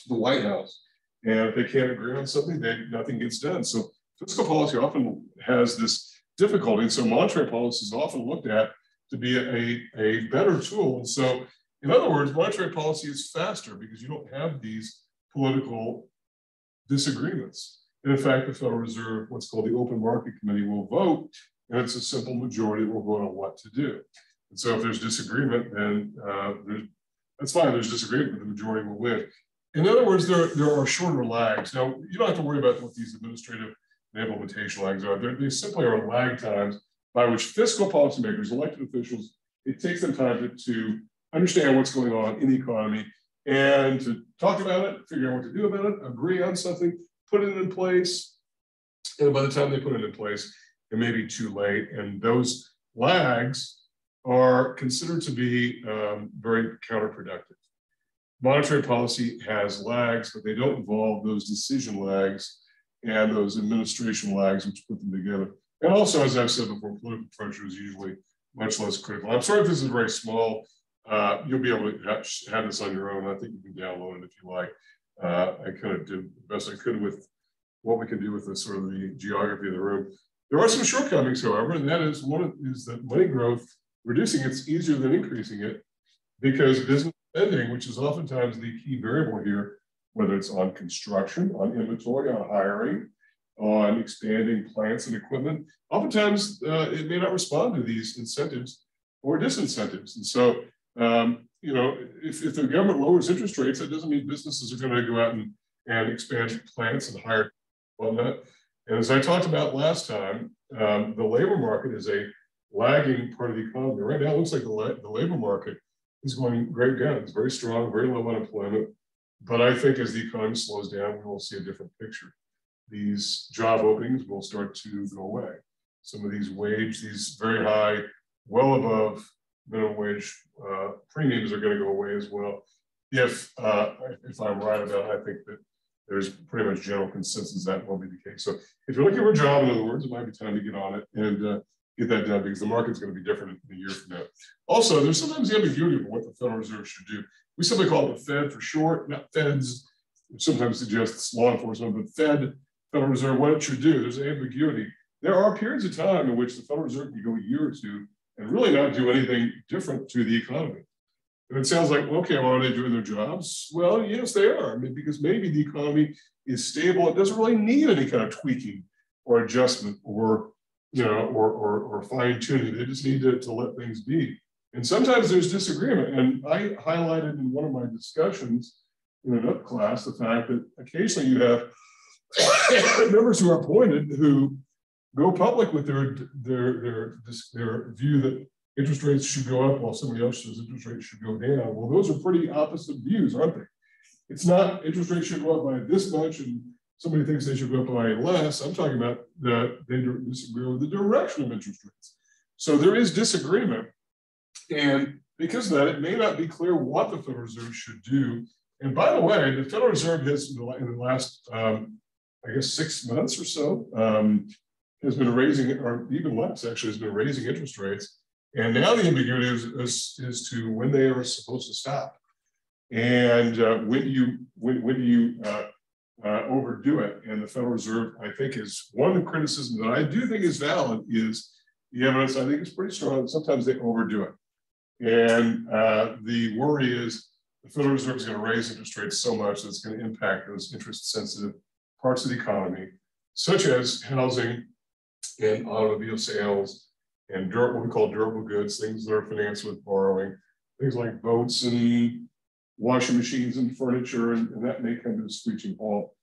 White House. And if they can't agree on something, then nothing gets done. So fiscal policy often has this difficulty. And so monetary policy is often looked at to be a better tool. And so, in other words, monetary policy is faster because you don't have these political disagreements. And in fact, the Federal Reserve, what's called the Open Market Committee, will vote, and it's a simple majority that will vote on what to do. And so if there's disagreement, then that's fine. There's disagreement, but the majority will win. In other words, there are shorter lags. Now, you don't have to worry about what these administrative and implementation lags are. They simply are lag times by which fiscal policymakers, elected officials, it takes them time to understand what's going on in the economy and to talk about it, figure out what to do about it, agree on something, put it in place. And by the time they put it in place, it may be too late. And those lags are considered to be very counterproductive. Monetary policy has lags, but they don't involve those decision lags and those administration lags, which put them together. And also, as I've said before, political pressure is usually much less critical. I'm sorry if this is very small. You'll be able to have this on your own. I think you can download it if you like. I kind of did the best I could with what we can do with the sort of the geography of the room. There are some shortcomings, however, and that is is that money growth, reducing it's easier than increasing it, because business spending, which is oftentimes the key variable here, whether it's on construction, on inventory, on hiring, on expanding plants and equipment, oftentimes it may not respond to these incentives or disincentives. And so, you know, if the government lowers interest rates, that doesn't mean businesses are going to go out and expand plants and hire whatnot. And as I talked about last time, the labor market is a lagging part of the economy. Right now, it looks like the labor market is going great guns, very strong, very low unemployment. But I think as the economy slows down, we will see a different picture. These job openings will start to go away. Some of these these very high, well above minimum wage premiums are going to go away as well. If I'm right about it, I think that there's pretty much general consensus that won't be the case. So if you're looking for a job, in other words, it might be time to get on it and get that done, because the market's going to be different in a year from now. Also, there's sometimes the ambiguity of what the Federal Reserve should do. We simply call it the Fed for short, not feds, which sometimes suggests law enforcement, but Federal Reserve, what it should do. There's ambiguity. There are periods of time in which the Federal Reserve can go a year or two and really not do anything different to the economy. And it sounds like, okay, well, are they doing their jobs? Well, yes, they are. I mean, because maybe the economy is stable. It doesn't really need any kind of tweaking or adjustment or, you know, or fine tuning. They just need to let things be. And sometimes there's disagreement. And I highlighted in one of my discussions in another class the fact that occasionally you have members who are appointed who go public with their view that interest rates should go up while somebody else says interest rates should go down. Well, those are pretty opposite views, aren't they? It's not interest rates should go up by this much and somebody thinks they should go up by less. I'm talking about that they disagree with the direction of interest rates. So there is disagreement. And because of that, it may not be clear what the Federal Reserve should do. And by the way, the Federal Reserve has, in the last, I guess, 6 months or so, has been raising, or even less actually, has been raising interest rates. And now the ambiguity is to when they are supposed to stop. And when do you overdo it? And the Federal Reserve, I think, is one of the criticisms that I do think is valid is the evidence, I think, is pretty strong. Sometimes they overdo it. And the worry is the Federal Reserve is going to raise interest rates so much that it's going to impact those interest-sensitive parts of the economy, such as housing and automobile sales and what we call durable goods, things that are financed with borrowing, things like boats and washing machines and furniture, and that may come to a screeching halt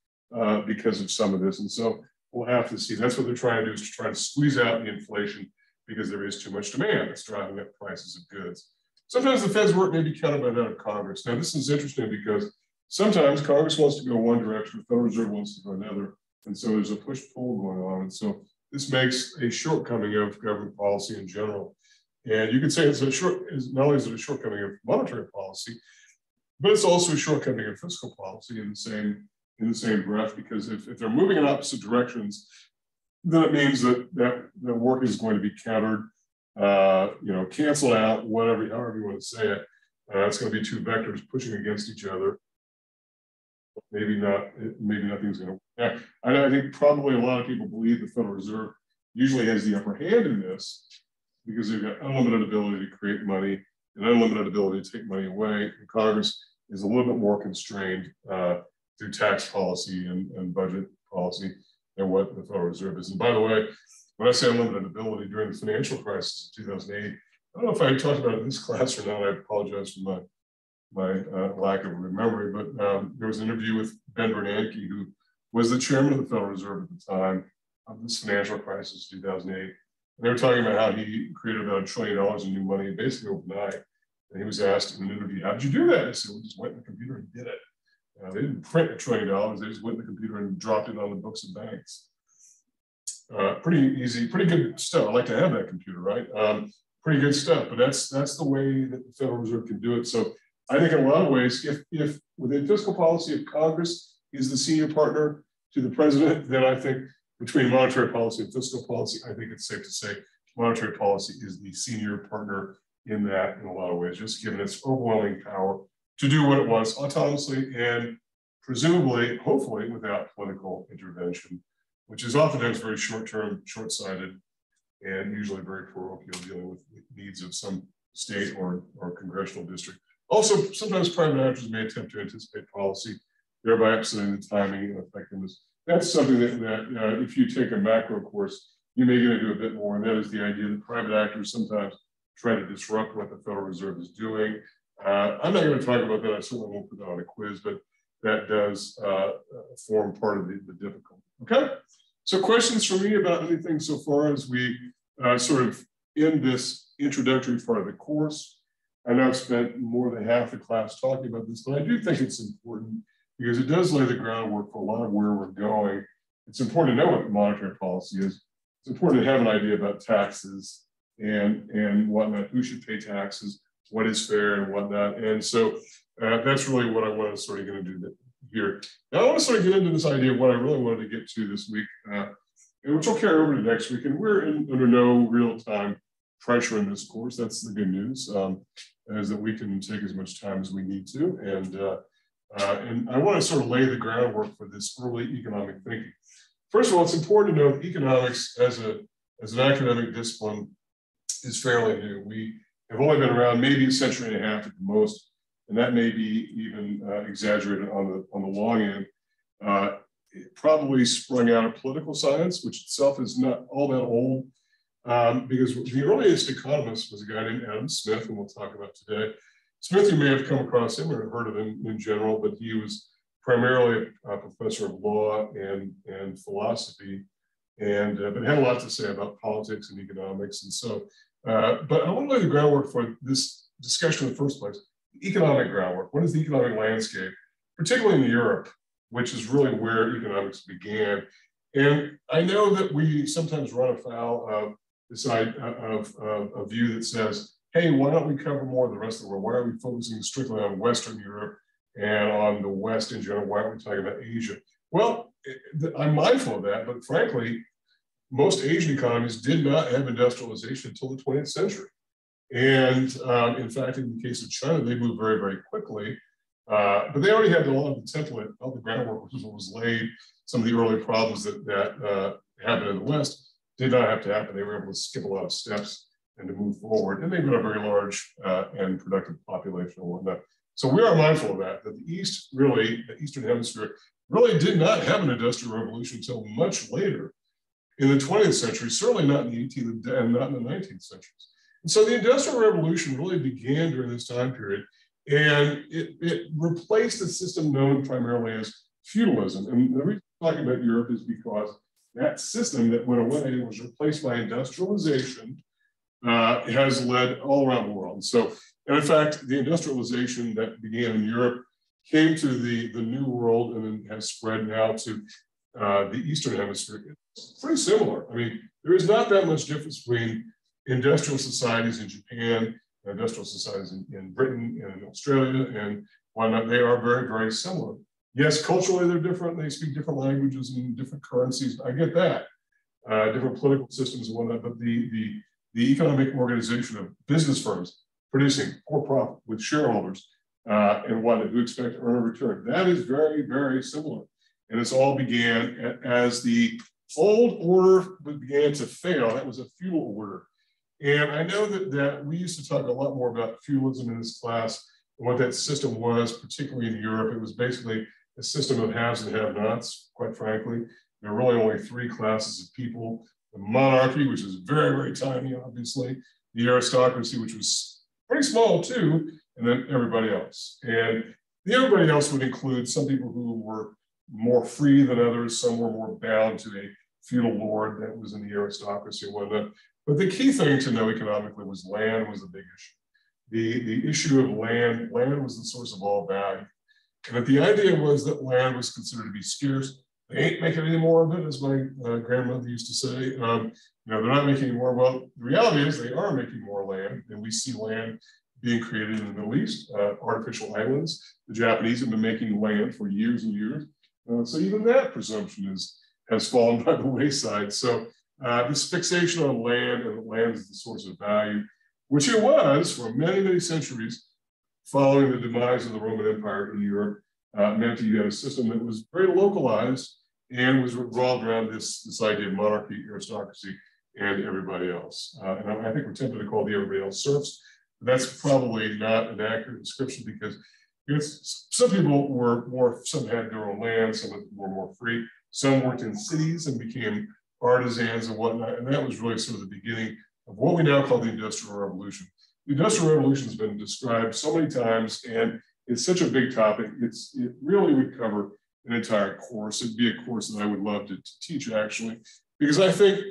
because of some of this. And so we'll have to see. That's what they're trying to do, is to try to squeeze out the inflation because there is too much demand that's driving up prices of goods. Sometimes the Fed's work may be countered by that of Congress. Now, this is interesting because sometimes Congress wants to go one direction, the Federal Reserve wants to go another. And so there's a push-pull going on. And so this makes a shortcoming of government policy in general. And you could say it's not only is it a shortcoming of monetary policy, but it's also a shortcoming of fiscal policy in the same breath, because if they're moving in opposite directions, then it means that the work is going to be countered, canceled out, however you want to say it. It's going to be two vectors pushing against each other. Maybe nothing's going to work. I think probably a lot of people believe the Federal Reserve usually has the upper hand in this because they've got unlimited ability to create money and unlimited ability to take money away. And Congress is a little bit more constrained through tax policy and budget policy than what the Federal Reserve is. And by the way, when I say unlimited ability, during the financial crisis of 2008, I don't know if I talked about it in this class or not. I apologize for my lack of memory, but there was an interview with Ben Bernanke, who was the chairman of the Federal Reserve at the time of this financial crisis, 2008. And they were talking about how he created about $1 trillion in new money basically overnight. And he was asked in an interview, how did you do that? He said, we just went in the computer and did it. They didn't print $1 trillion. They just went in the computer and dropped it on the books of banks. Pretty easy, pretty good stuff. I like to have that computer, right? Pretty good stuff, but that's the way that the Federal Reserve can do it. So I think in a lot of ways, if within fiscal policy, if Congress is the senior partner to the president, then I think between monetary policy and fiscal policy, I think it's safe to say monetary policy is the senior partner in that in a lot of ways, just given its overwhelming power to do what it wants autonomously and presumably, hopefully, without political intervention. which is oftentimes very short-term, short-sighted, and usually very parochial, dealing with needs of some state or congressional district. Also, sometimes private actors may attempt to anticipate policy, thereby upsetting the timing and effectiveness. That's something that if you take a macro course, you may get into a bit more, and that is the idea that private actors sometimes try to disrupt what the Federal Reserve is doing. I'm not going to talk about that. I certainly won't put that on a quiz, but that does form part of the difficulty. Okay? So questions for me about anything so far as we sort of end this introductory part of the course. I know I've spent more than half the class talking about this, but I do think it's important because it does lay the groundwork for a lot of where we're going. It's important to know what monetary policy is. It's important to have an idea about taxes and whatnot, who should pay taxes, what is fair and whatnot. And so that's really what I want to sort of get into here. Now I want to sort of get into this idea of what I really wanted to get to this week, which will carry over to next week. And we're under no real-time pressure in this course. That's the good news, is that we can take as much time as we need to. And I want to sort of lay the groundwork for this early economic thinking. First of all, it's important to know that economics as an academic discipline is fairly new. We have only been around maybe a century and a half at the most, and that may be even exaggerated on the long end. It probably sprung out of political science, which itself is not all that old, because the earliest economist was a guy named Adam Smith, and we'll talk about today. Smith, you may have come across him or heard of him in general, but he was primarily a professor of law and philosophy, and but had a lot to say about politics and economics. And so, but I want to lay the groundwork for this discussion in the first place. The economic groundwork. What is the economic landscape, particularly in Europe, which is really where economics began? And I know that we sometimes run afoul of this idea of a view that says, hey, why don't we cover more of the rest of the world? Why are we focusing strictly on Western Europe and on the West in general? Why aren't we talking about Asia? Well, I'm mindful of that, but frankly, most Asian economies did not have industrialization until the 20th century. And in fact, in the case of China, they moved very, very quickly, but they already had a lot of the template, all the groundwork, which was laid. Some of the early problems that happened in the West did not have to happen. They were able to skip a lot of steps and to move forward. And they've got a very large and productive population and whatnot. So we are mindful of that the East really, the Eastern Hemisphere, really did not have an industrial revolution until much later in the 20th century, certainly not in the 18th and not in the 19th centuries. And so the Industrial Revolution really began during this time period, and it replaced a system known primarily as feudalism. And the reason I'm talking about Europe is because that system that went away and was replaced by industrialization has led all around the world. So, and in fact, the industrialization that began in Europe came to the New World and then has spread now to the Eastern Hemisphere. It's pretty similar. I mean, there is not that much difference between industrial societies in Japan, industrial societies in Britain and in Australia and whatnot. They are very, very similar. Yes, culturally they're different. They speak different languages and different currencies. I get that. Different political systems and whatnot, but the economic organization of business firms producing for profit with shareholders and whatnot who expect to earn a return, that is very, very similar. And this all began as the old order began to fail. That was a feudal order. And I know that we used to talk a lot more about feudalism in this class and what that system was, particularly in Europe. It was basically a system of haves and have-nots, quite frankly. There were really only three classes of people: the monarchy, which is very, very tiny, obviously, the aristocracy, which was pretty small too, and then everybody else. And the everybody else would include some people who were more free than others, some were more bound to a feudal lord that was in the aristocracy and whatnot. But the key thing to know economically was land was a big issue. The issue of land was the source of all value. And that the idea was that land was considered to be scarce. They ain't making any more of it, as my grandmother used to say. They're not making any more. Well, the reality is they are making more land, and we see land being created in the Middle East, artificial islands. The Japanese have been making land for years and years. So even that presumption has fallen by the wayside. So this fixation on land and land is the source of value, which it was for many, many centuries following the demise of the Roman Empire in Europe, meant that you had a system that was very localized and was revolved around this idea of monarchy, aristocracy, and everybody else. And I think we're tempted to call the everybody else serfs. But that's probably not an accurate description because some people were more, some had their own land, some were more free. Some worked in cities and became artisans and whatnot. And that was really sort of the beginning of what we now call the Industrial Revolution. The Industrial Revolution has been described so many times, and it's such a big topic. It really would cover an entire course. It'd be a course that I would love to teach, actually, because I think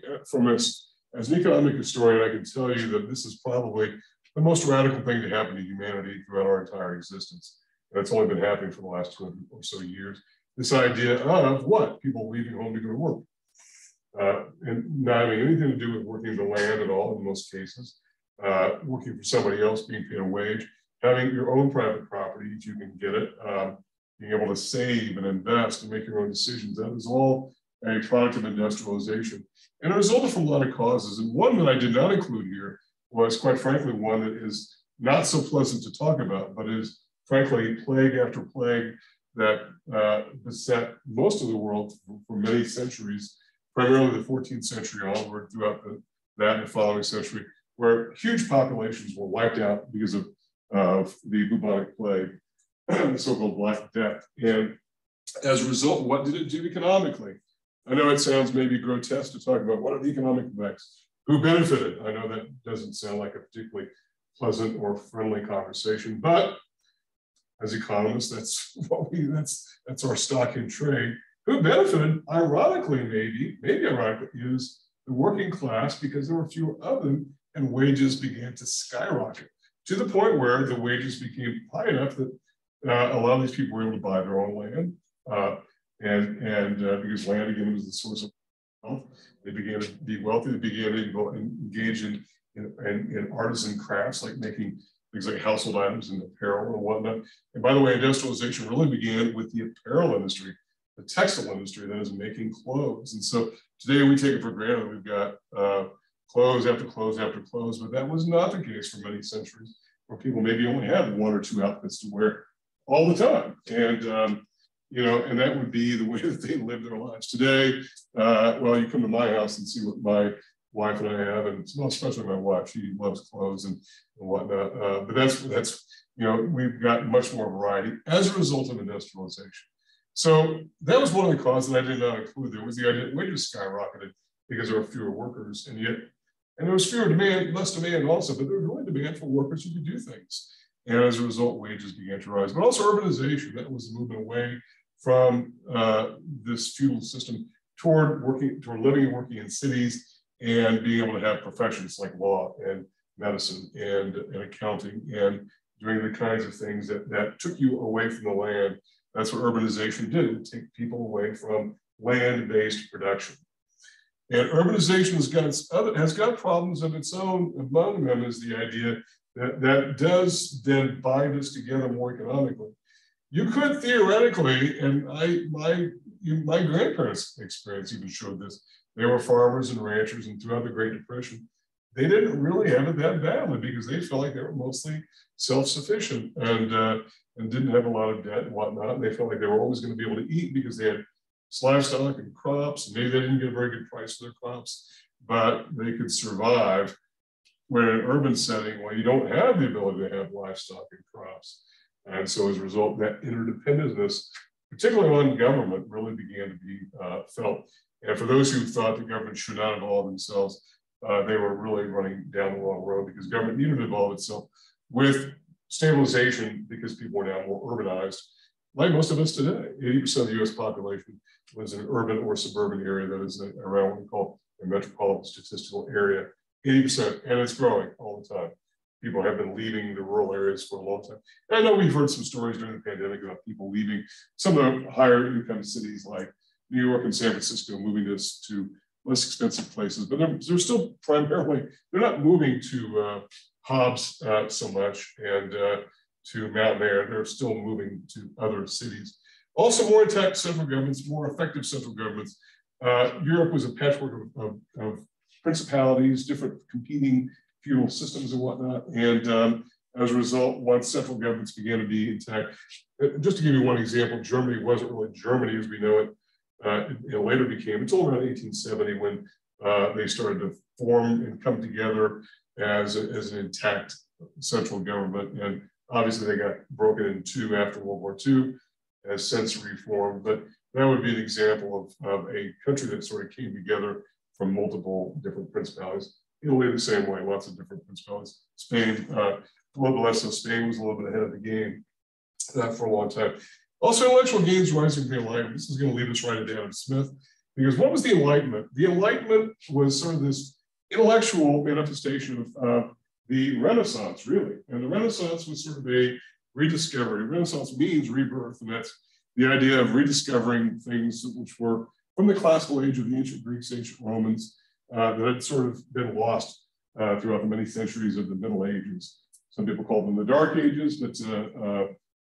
as an economic historian, I can tell you that this is probably the most radical thing to happen to humanity throughout our entire existence. And it's only been happening for the last 200 or so years. This idea of what? People leaving home to go to work. And not having anything to do with working the land at all in most cases, working for somebody else, being paid a wage, having your own private property if you can get it, being able to save and invest and make your own decisions. That is all a product of industrialization. And it resulted from a lot of causes. And one that I did not include here was, quite frankly, one that is not so pleasant to talk about, but is frankly plague after plague that beset most of the world for many centuries, primarily the 14th century onward, throughout that and the following century, where huge populations were wiped out because of the bubonic plague, the so-called Black Death. And as a result, what did it do economically? I know it sounds maybe grotesque to talk about what are the economic effects, who benefited. I know that doesn't sound like a particularly pleasant or friendly conversation, but as economists, that's our stock in trade. Who benefited, ironically, maybe ironically, is the working class, because there were fewer of them and wages began to skyrocket to the point where the wages became high enough that a lot of these people were able to buy their own land. Because land, again, was the source of wealth, they began to be wealthy. They began to engage in artisan crafts, like making things like household items and apparel and whatnot. And by the way, industrialization really began with the apparel industry, the textile industry, that is making clothes. And so today we take it for granted. We've got clothes after clothes after clothes, but that was not the case for many centuries, where people maybe only had one or two outfits to wear all the time. And and that would be the way that they lived their lives. Today, well, you come to my house and see what my wife and I have, and well, especially my wife, she loves clothes and whatnot. But that's we've got much more variety as a result of industrialization. So that was one of the causes that I did not include. There was the idea that wages skyrocketed because there were fewer workers, and there was fewer demand, less demand also, but there was really demand for workers who could do things. And as a result, wages began to rise. But also urbanization, that was the movement away from this feudal system toward living and working in cities and being able to have professions like law and medicine and accounting and doing the kinds of things that took you away from the land. That's what urbanization did. It would take people away from land-based production. And urbanization has got problems of its own. Among them is the idea that does then bind us together more economically. You could theoretically, and my grandparents' experience even showed this. They were farmers and ranchers, and throughout the Great Depression, they didn't really have it that badly because they felt like they were mostly self-sufficient and didn't have a lot of debt and whatnot. And they felt like they were always going to be able to eat because they had livestock and crops. And maybe they didn't get a very good price for their crops, but they could survive. Where in an urban setting, well, you don't have the ability to have livestock and crops. And so as a result, that interdependentness, particularly on government, really began to be felt. And for those who thought the government should not involve themselves, they were really running down the wrong road, because government needed to involve itself with stabilization, because people are now more urbanized. Like most of us today, 80% of the US population lives in an urban or suburban area that is around what we call a metropolitan statistical area. 80%, and it's growing all the time. People have been leaving the rural areas for a long time. And I know we've heard some stories during the pandemic about people leaving some of the higher income cities like New York and San Francisco, moving to less expensive places, but they're still primarily, they're not moving to Hobbs so much and to Mountain Air. They're still moving to other cities. Also more intact central governments, more effective central governments. Europe was a patchwork of principalities, different competing feudal systems and whatnot. And as a result, once central governments began to be intact, just to give you one example, Germany wasn't really Germany as we know it it later became, until around 1870 when they started to form and come together as an intact central government. And obviously they got broken in two after World War II as since reformed. But that would be an example of a country that sort of came together from multiple different principalities. Italy the same way, lots of different principalities. Spain, a little less so. Spain was a little bit ahead of the game for a long time. Also, intellectual gains rising from the Enlightenment. This is going to lead us right into Adam Smith, because what was the Enlightenment? The Enlightenment was sort of this intellectual manifestation of the Renaissance, really. And the Renaissance was sort of a rediscovery. Renaissance means rebirth, and that's the idea of rediscovering things which were from the classical age of the ancient Greeks, ancient Romans, that had sort of been lost throughout the many centuries of the Middle Ages. Some people call them the Dark Ages, but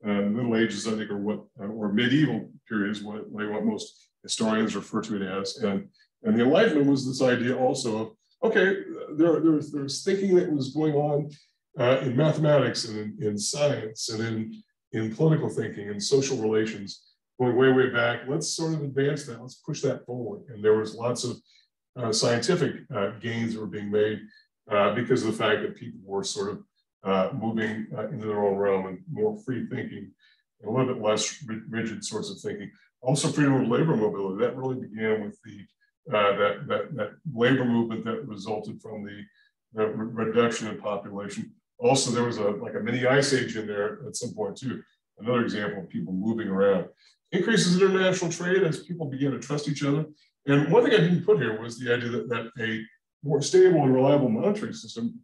Middle Ages, I think, are what, or medieval periods, what most historians refer to it as. And the Enlightenment was this idea also of, okay, there's thinking that was going on in mathematics and in science and in political thinking and social relations going way, way back. Let's sort of advance that. Let's push that forward. And there was lots of scientific gains that were being made because of the fact that people were sort of moving into their own realm and more free thinking and a little bit less rigid sorts of thinking. Also, freedom of labor mobility. That really began with the that labor movement that resulted from the reduction in population. Also, there was like a mini ice age in there at some point too. Another example of people moving around. Increases in international trade as people began to trust each other. And one thing I didn't put here was the idea that a more stable and reliable monetary system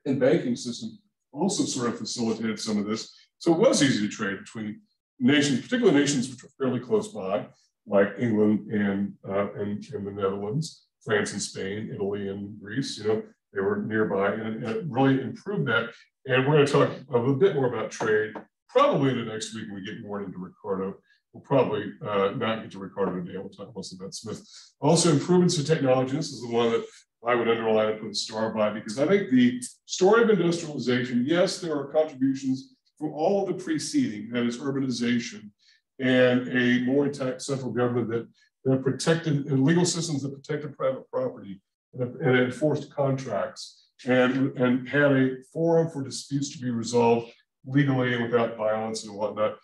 and banking system also sort of facilitated some of this. So it was easy to trade between nations, particularly nations which were fairly close by, like England and the Netherlands, France and Spain, Italy and Greece. You know, they were nearby, and it really improved that. And we're going to talk a little bit more about trade probably in the next week when we get more into Ricardo. We'll probably not get to Ricardo today. We'll talk mostly about Smith. Also, improvements in technology. This is the one that I would underline and put a star by, because I think the story of industrialization, yes, there are contributions from all of the preceding, that is urbanization and a more intact central government that protected, and legal systems that protected private property and enforced contracts and had a forum for disputes to be resolved legally and without violence and whatnot.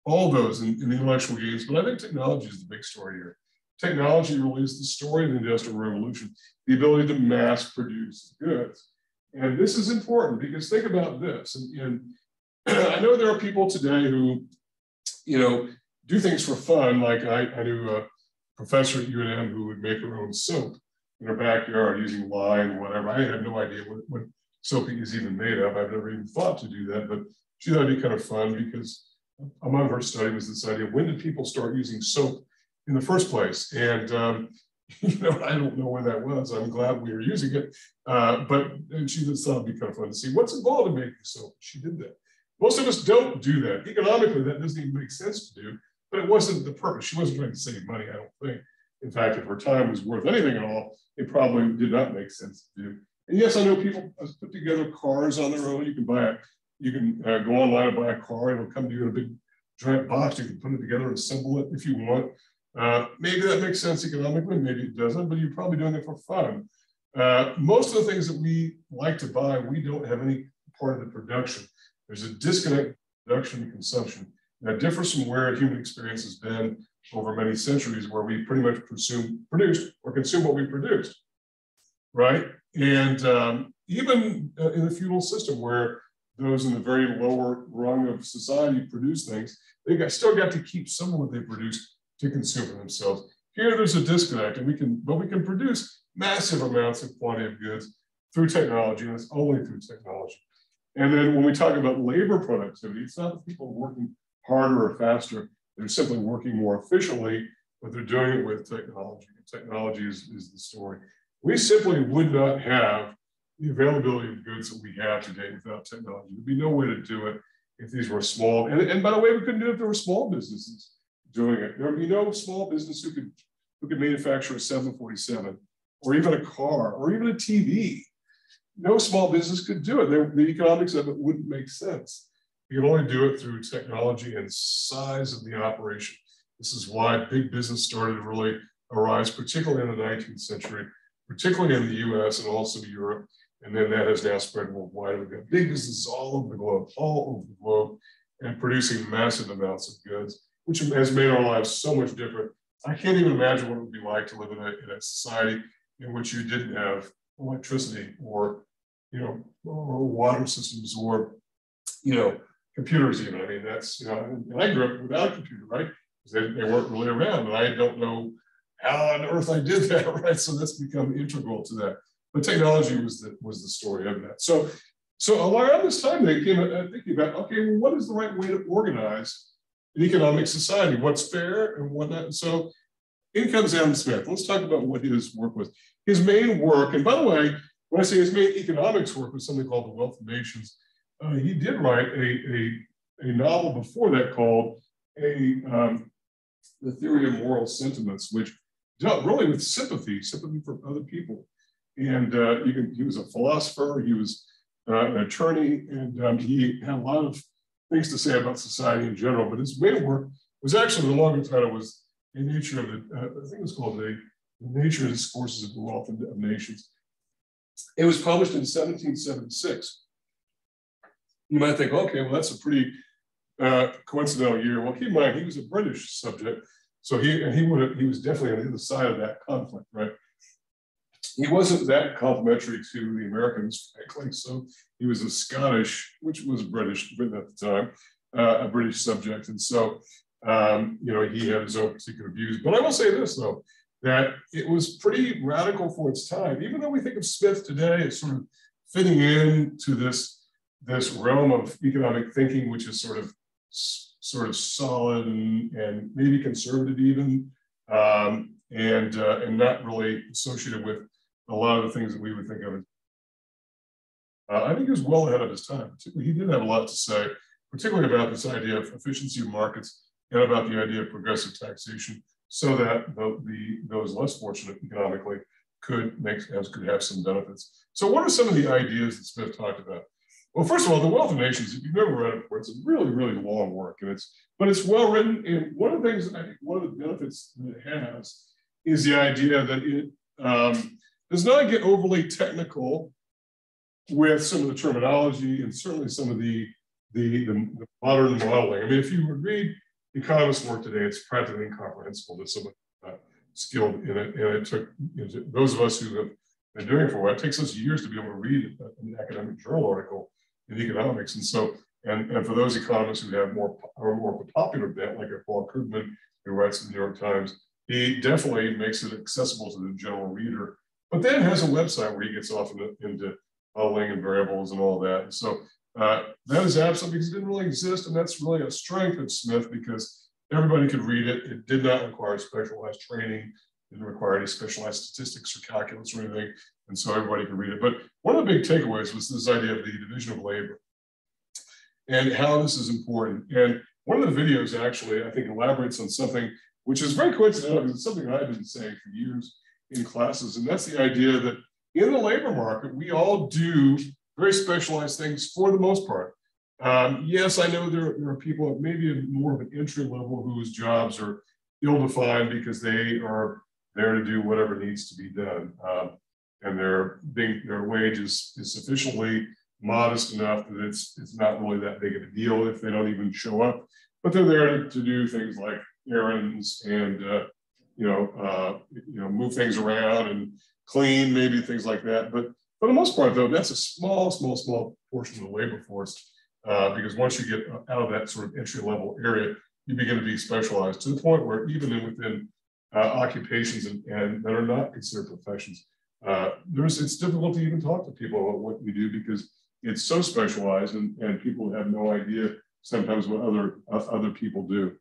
All those in the intellectual gains, but I think technology is the big story here. Technology really is the story of the Industrial Revolution, the ability to mass produce goods. And this is important because think about this. And I know there are people today who, you know, do things for fun. Like I knew a professor at UNM who would make her own soap in her backyard using lye and whatever. I have no idea what soap is even made of. I've never even thought to do that, but she thought it'd be kind of fun because among her study was this idea of when did people start using soap in the first place? And, you know, I don't know when that was. I'm glad we were using it. And she just thought it'd be kind of fun to see what's involved in making soap. She did that. Most of us don't do that. Economically, that doesn't even make sense to do, but it wasn't the purpose. She wasn't trying to save money, I don't think. In fact, if her time was worth anything at all, it probably did not make sense to do. And yes, I know people put together cars on their own. You can buy you can go online and buy a car. It'll come to you in a big giant box. You can put it together and assemble it if you want. Maybe that makes sense economically, maybe it doesn't, but you're probably doing it for fun. Most of the things that we like to buy, we don't have any part of the production. There's a disconnect between production and consumption. That differs from where human experience has been over many centuries, where we pretty much produced or consume what we produced, right? And even in the feudal system, where those in the very lower rung of society produce things, they still got to keep some of what they produce to consume for themselves. Here, there's a disconnect, and we can produce massive amounts of quantity of goods through technology, and it's only through technology. And then when we talk about labor productivity, it's not that people are working harder or faster, they're simply working more efficiently, but they're doing it with technology. And technology is the story. We simply would not have the availability of goods that we have today without technology. There'd be no way to do it if these were small. And by the way, we couldn't do it if there were small businesses doing it. There would be no small business who could manufacture a 747 or even a car or even a TV. No small business could do it. The economics of it wouldn't make sense. You can only do it through technology and size of the operation. This is why big business started to really arise, particularly in the 19th century, particularly in the US and also Europe. And then that has now spread worldwide. We've got big businesses all over the globe, and producing massive amounts of goods, which has made our lives so much different. I can't even imagine what it would be like to live in a society in which you didn't have electricity or, or water systems or, computers even. I mean, that's, and I grew up without a computer, right? Because they weren't really around, and I don't know how on earth I did that, right? So that's become integral to that. But technology was the story of that. So around this time, they came thinking about, okay, well, what is the right way to organize an economic society? What's fair and whatnot? So in comes Adam Smith. Let's talk about what his work was. His main work, and by the way, when I say his main economics work was something called The Wealth of Nations, he did write a novel before that called The Theory of Moral Sentiments, which dealt really with sympathy for other people. And he was a philosopher, he was an attorney, and he had a lot of things to say about society in general. But his main work was actually, the longer title was The Nature of I think it was called The Nature and Discourses of the Wealth of Nations. It was published in 1776. You might think, okay, well, that's a pretty coincidental year. Well, keep in mind, he was a British subject, so he was definitely on the other side of that conflict, right? He wasn't that complimentary to the Americans, frankly. So he was a Scottish, which was British at the time, a British subject, and so he had his own particular views. But I will say this though, that it was pretty radical for its time. Even though we think of Smith today as sort of fitting into this realm of economic thinking, which is sort of solid and maybe conservative even, and not really associated with a lot of the things that we would think of. I think he was well ahead of his time. Particularly, he did have a lot to say, particularly about this idea of efficiency of markets and about the idea of progressive taxation, so that those less fortunate economically could have some benefits. So what are some of the ideas that Smith talked about? Well, first of all, The Wealth of Nations, if you've never read it before, it's a really, really long work, but it's well written. And one of the things, I think one of the benefits that it has is the idea that it does not get overly technical with some of the terminology and certainly some of the modern modeling. I mean, if you would read economists' work today, it's practically incomprehensible to someone skilled in it. And it took those of us who have been doing it for a while, it takes us years to be able to read an academic journal article in economics. And so, and for those economists who have more of a popular bent, like a Paul Krugman, who writes in the New York Times, he definitely makes it accessible to the general reader, but then has a website where he gets off into modeling and variables and all that. And so that is absolutely, because it didn't really exist, and that's really a strength of Smith, because everybody could read it. It did not require specialized training. It didn't require any specialized statistics or calculus or anything. And so everybody could read it. But one of the big takeaways was this idea of the division of labor and how this is important. And one of the videos actually, I think, elaborates on something which is very coincidental, because it's something I've been saying for years in classes. And that's the idea that in the labor market, we all do very specialized things for the most part. Yes, I know there are people maybe more of an entry level whose jobs are ill-defined because they are there to do whatever needs to be done. And their wage is sufficiently modest enough that it's not really that big of a deal if they don't even show up. But they're there to do things like errands and move things around and clean, maybe things like that. But for the most part, though, that's a small portion of the labor force, because once you get out of that sort of entry-level area, you begin to be specialized to the point where even within occupations and that are not considered professions, it's difficult to even talk to people about what we do, because it's so specialized, and people have no idea sometimes what other people do.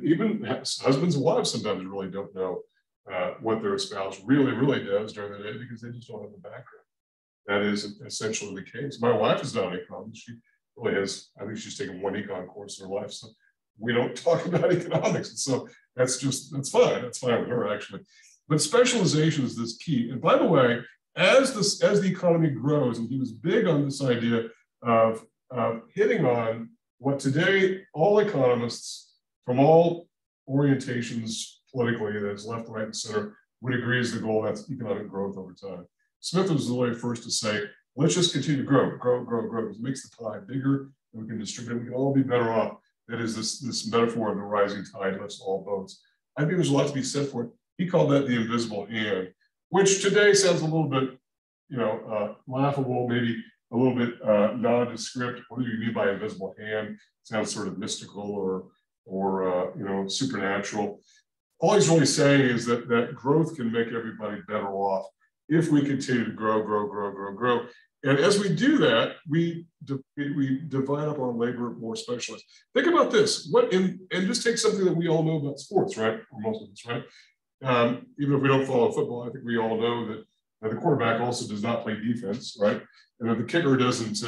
Even husbands and wives sometimes really don't know what their spouse really does during the day, because they just don't have the background. That is essentially the case. My wife is not an economist. She really has, I think she's taken one econ course in her life. So we don't talk about economics. And so that's fine. That's fine with her, actually. But specialization is this key. And by the way, as the economy grows, and he was big on this idea of hitting on what today all economists from all orientations politically, that's left, right, and center, would agree is the goal. That's economic growth over time. Smith was the very first to say, let's just continue to grow. It makes the pie bigger, and we can distribute it. We can all be better off. That is this metaphor of the rising tide lifts all boats. I think there's a lot to be said for it. He called that the invisible hand, which today sounds a little bit, laughable, maybe a little bit nondescript. What do you mean by invisible hand? Sounds sort of mystical or supernatural. All he's really saying is that growth can make everybody better off if we continue to grow. And as we do that, we divide up our labor more specialized. Think about this. And just take something that we all know about sports, right? Or most of us, right? Even if we don't follow football, I think we all know that the quarterback also does not play defense, right? And if the kicker doesn't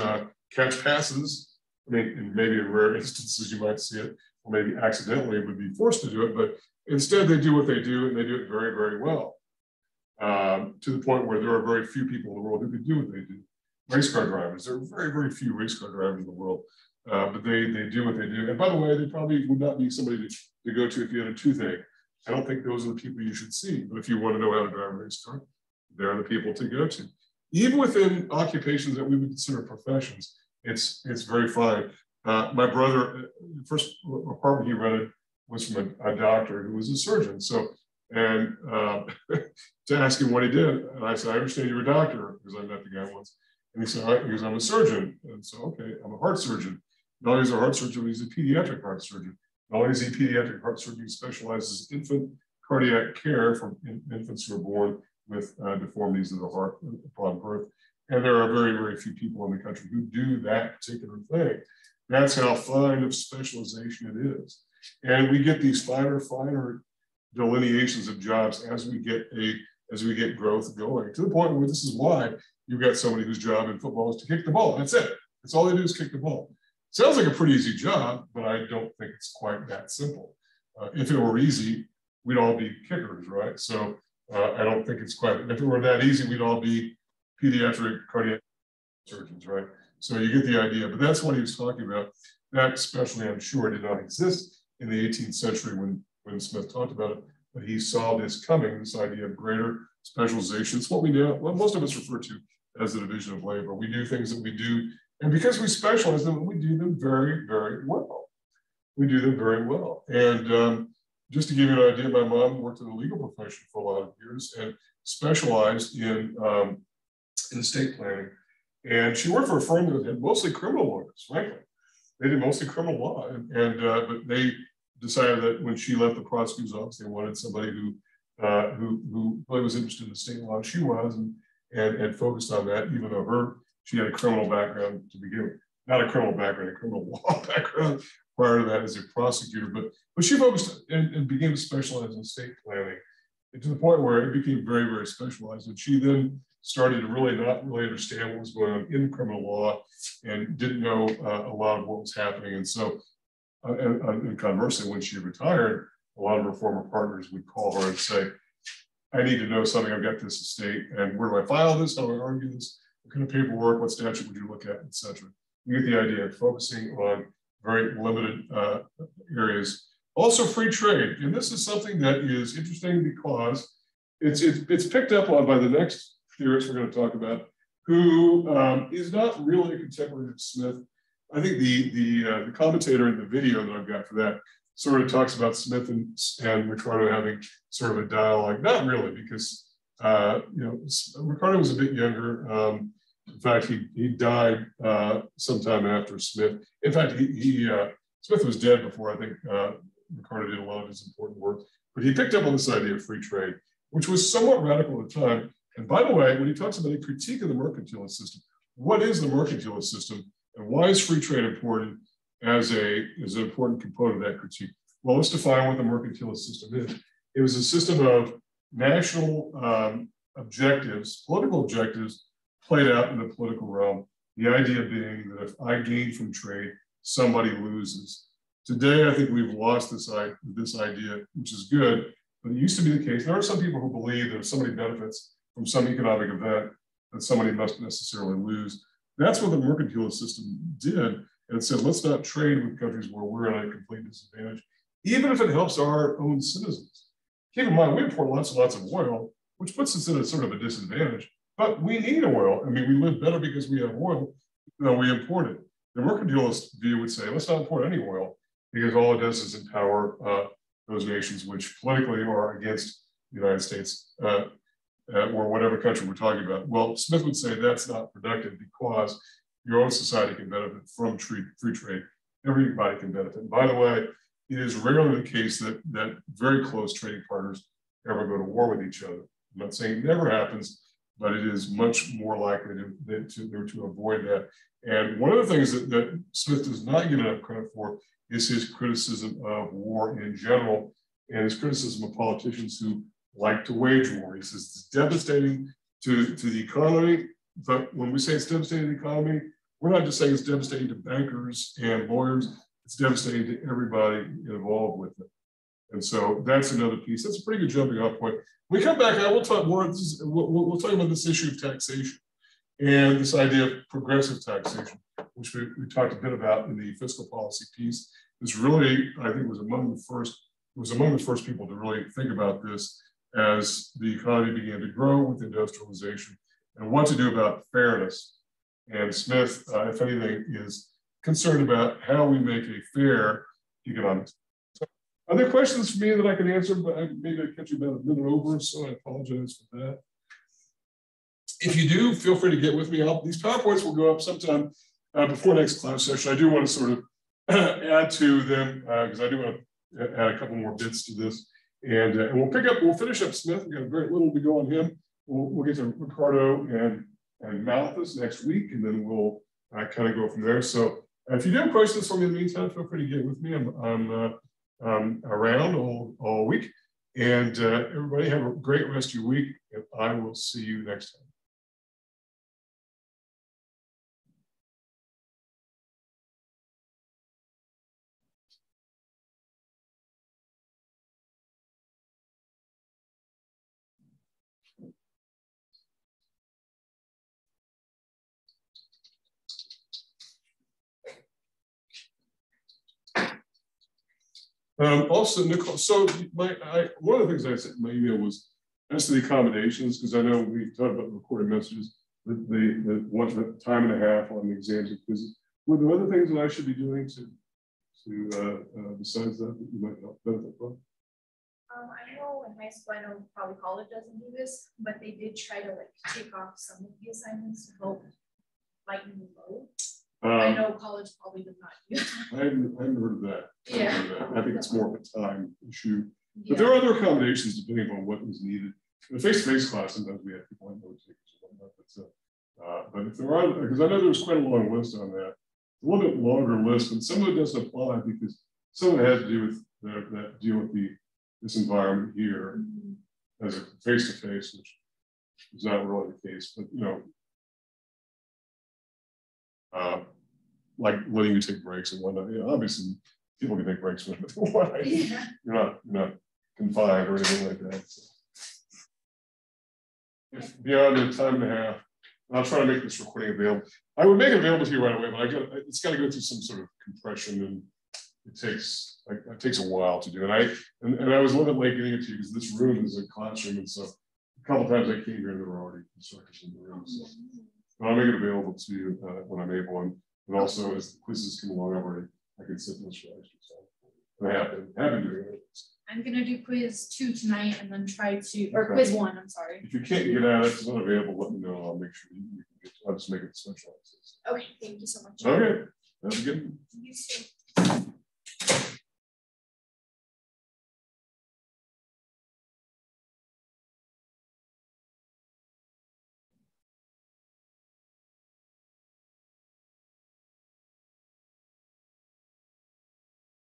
catch passes, I mean, maybe in rare instances you might see it, or maybe accidentally would be forced to do it, but instead they do what they do, and they do it very, very well. To the point where there are very few people in the world who can do what they do. Race car drivers, there are very, very few race car drivers in the world, but they do what they do. And by the way, they probably would not be somebody to go to if you had a toothache. I don't think those are the people you should see, but if you want to know how to drive a race car, they're the people to go to. Even within occupations that we would consider professions, it's very fine. My brother, the first apartment he rented was from a doctor who was a surgeon. And to ask him what he did, and I said, I understand you're a doctor, because I met the guy once. And he said, because I'm a surgeon. And so, okay, I'm a heart surgeon. Not only is he a heart surgeon, but he's a pediatric heart surgeon. Not only is he a pediatric heart surgeon, he specializes in infant cardiac care for infants who are born with deformities of the heart upon birth. And there are very, very few people in the country who do that particular thing. That's how fine of specialization it is. And we get these finer delineations of jobs as we get growth going, to the point where this is why you've got somebody whose job in football is to kick the ball. That's it. That's all they do is kick the ball. Sounds like a pretty easy job, but I don't think it's quite that simple. If it were easy, we'd all be kickers, right? So I don't think it's quite, if it were that easy, we'd all be pediatric cardiac surgeons, right? So you get the idea, but that's what he was talking about. That specialty, I'm sure, did not exist in the 18th century when Smith talked about it, but he saw this coming, this idea of greater specialization. It's what we do, what most of us refer to as the division of labor. We do things that we do, and because we specialize them, we do them very, very well. We do them very well. And just to give you an idea, my mom worked in the legal profession for a lot of years and specialized in estate planning. And she worked for a firm that had mostly criminal lawyers, frankly. They did mostly criminal law, but they decided that when she left the prosecutor's office, they wanted somebody who really was interested in estate law. She was, and focused on that, even though she had a criminal background to begin with. Not a criminal background, a criminal law background prior to that as a prosecutor, but she focused and began to specialize in estate planning, and to the point where it became very, very specialized. And she then started to not really understand what was going on in criminal law and didn't know a lot of what was happening. And so, and conversely, when she retired, a lot of her former partners would call her and say, I need to know something. I've got this estate, and where do I file this? How do I argue this? What kind of paperwork? What statute would you look at, et cetera? You get the idea of focusing on very limited areas. Also, free trade. And this is something that is interesting because it's picked up on by the next theorist we're going to talk about, who is not really a contemporary of Smith. I think the commentator in the video that I've got for that sort of talks about Smith and Ricardo having sort of a dialogue. Not really, because Ricardo was a bit younger. In fact, he died sometime after Smith. In fact, Smith was dead before I think Ricardo did a lot of his important work. But he picked up on this idea of free trade, which was somewhat radical at the time. And by the way, when he talks about a critique of the mercantilist system, what is the mercantilist system, and why is free trade important as an important component of that critique? Well, let's define what the mercantilist system is. It was a system of national objectives, political objectives, played out in the political realm. The idea being that if I gain from trade, somebody loses. Today, I think we've lost this idea, which is good, but it used to be the case. There are some people who believe that if somebody benefits from some economic event, that somebody must necessarily lose. That's what the mercantilist system did. And it said, let's not trade with countries where we're at a complete disadvantage. even if it helps our own citizens. Keep in mind, we import lots and lots of oil, which puts us in a sort of a disadvantage, but we need oil. I mean, we live better because we have oil than we import it. The mercantilist view would say, let's not import any oil because all it does is empower those nations which politically are against the United States or whatever country we're talking about. Well, Smith would say that's not productive because your own society can benefit from free trade. Everybody can benefit. And by the way, it is rarely the case that very close trading partners ever go to war with each other. I'm not saying it never happens, but it is much more likely to avoid that. And one of the things that Smith does not get enough credit for is his criticism of war in general and his criticism of politicians who like to wage war. He says it's devastating to the economy, but when we say it's devastating to the economy, we're not just saying it's devastating to bankers and lawyers, it's devastating to everybody involved with it. And so that's another piece. That's a pretty good jumping off point. When we come back, I will talk more. We'll talk about this issue of taxation and this idea of progressive taxation, which we talked a bit about in the fiscal policy piece. This really, I think, was among the first people to really think about this as the economy began to grow with industrialization and what to do about fairness. And Smith, if anything, is concerned about how we make a fair economic system. So, are there questions for me that I can answer? But maybe I catch you about a minute over, so I apologize for that. If you do, feel free to get with me. These PowerPoints will go up sometime before next class session. I do want to sort of add to them because I do want to add a couple more bits to this. And we'll finish up Smith. We've got very little to go on him. We'll get to Ricardo and Malthus next week, and then we'll kind of go from there. So if you do have questions for me in the meantime, feel free to get with me. I'm around all week. And everybody have a great rest of your week, and I will see you next time. Also, Nicole, so one of the things I said in my email was as to the accommodations, because I know we talked about recorded messages, the time and a half on the exams and quizzes. Were there other things that I should be doing to besides that you might benefit from? I know in high school, I know probably college doesn't do this, but they did try to like take off some of the assignments to help lighten the load. I know college probably does not do that. I hadn't heard of that. Yeah. I think it's more of a time issue. But there are other accommodations depending on what is needed. In the face-to-face class, sometimes we have people on note takers and whatnot. But if there are, because I know there's quite a long list on that, a little bit longer list, but some of it doesn't apply because some of it has to do with this environment here as a face-to-face, which is not really the case. But like letting you take breaks and whatnot. Obviously, people can take breaks when they want. Yeah. You're not confined or anything like that. So. If beyond the time and a half, I'll try to make this recording available. I would make it available to you right away, but it's got to go through some sort of compression, and it takes a while to do. And I was a little bit late getting it to you because this room is a classroom, and so a couple times I came here and there were already instructors in the room. So but I'll make it available to you when I'm able, and also as the quizzes come along, I can sit those for extra time. I have been doing it. I'm gonna do quiz 2 tonight and then try to, or quiz 1, I'm sorry. If you can't get out, if it's not available, let me know. I'll make sure you can get, I'll just make it special access. Okay, thank you so much. Okay, that's good. You too.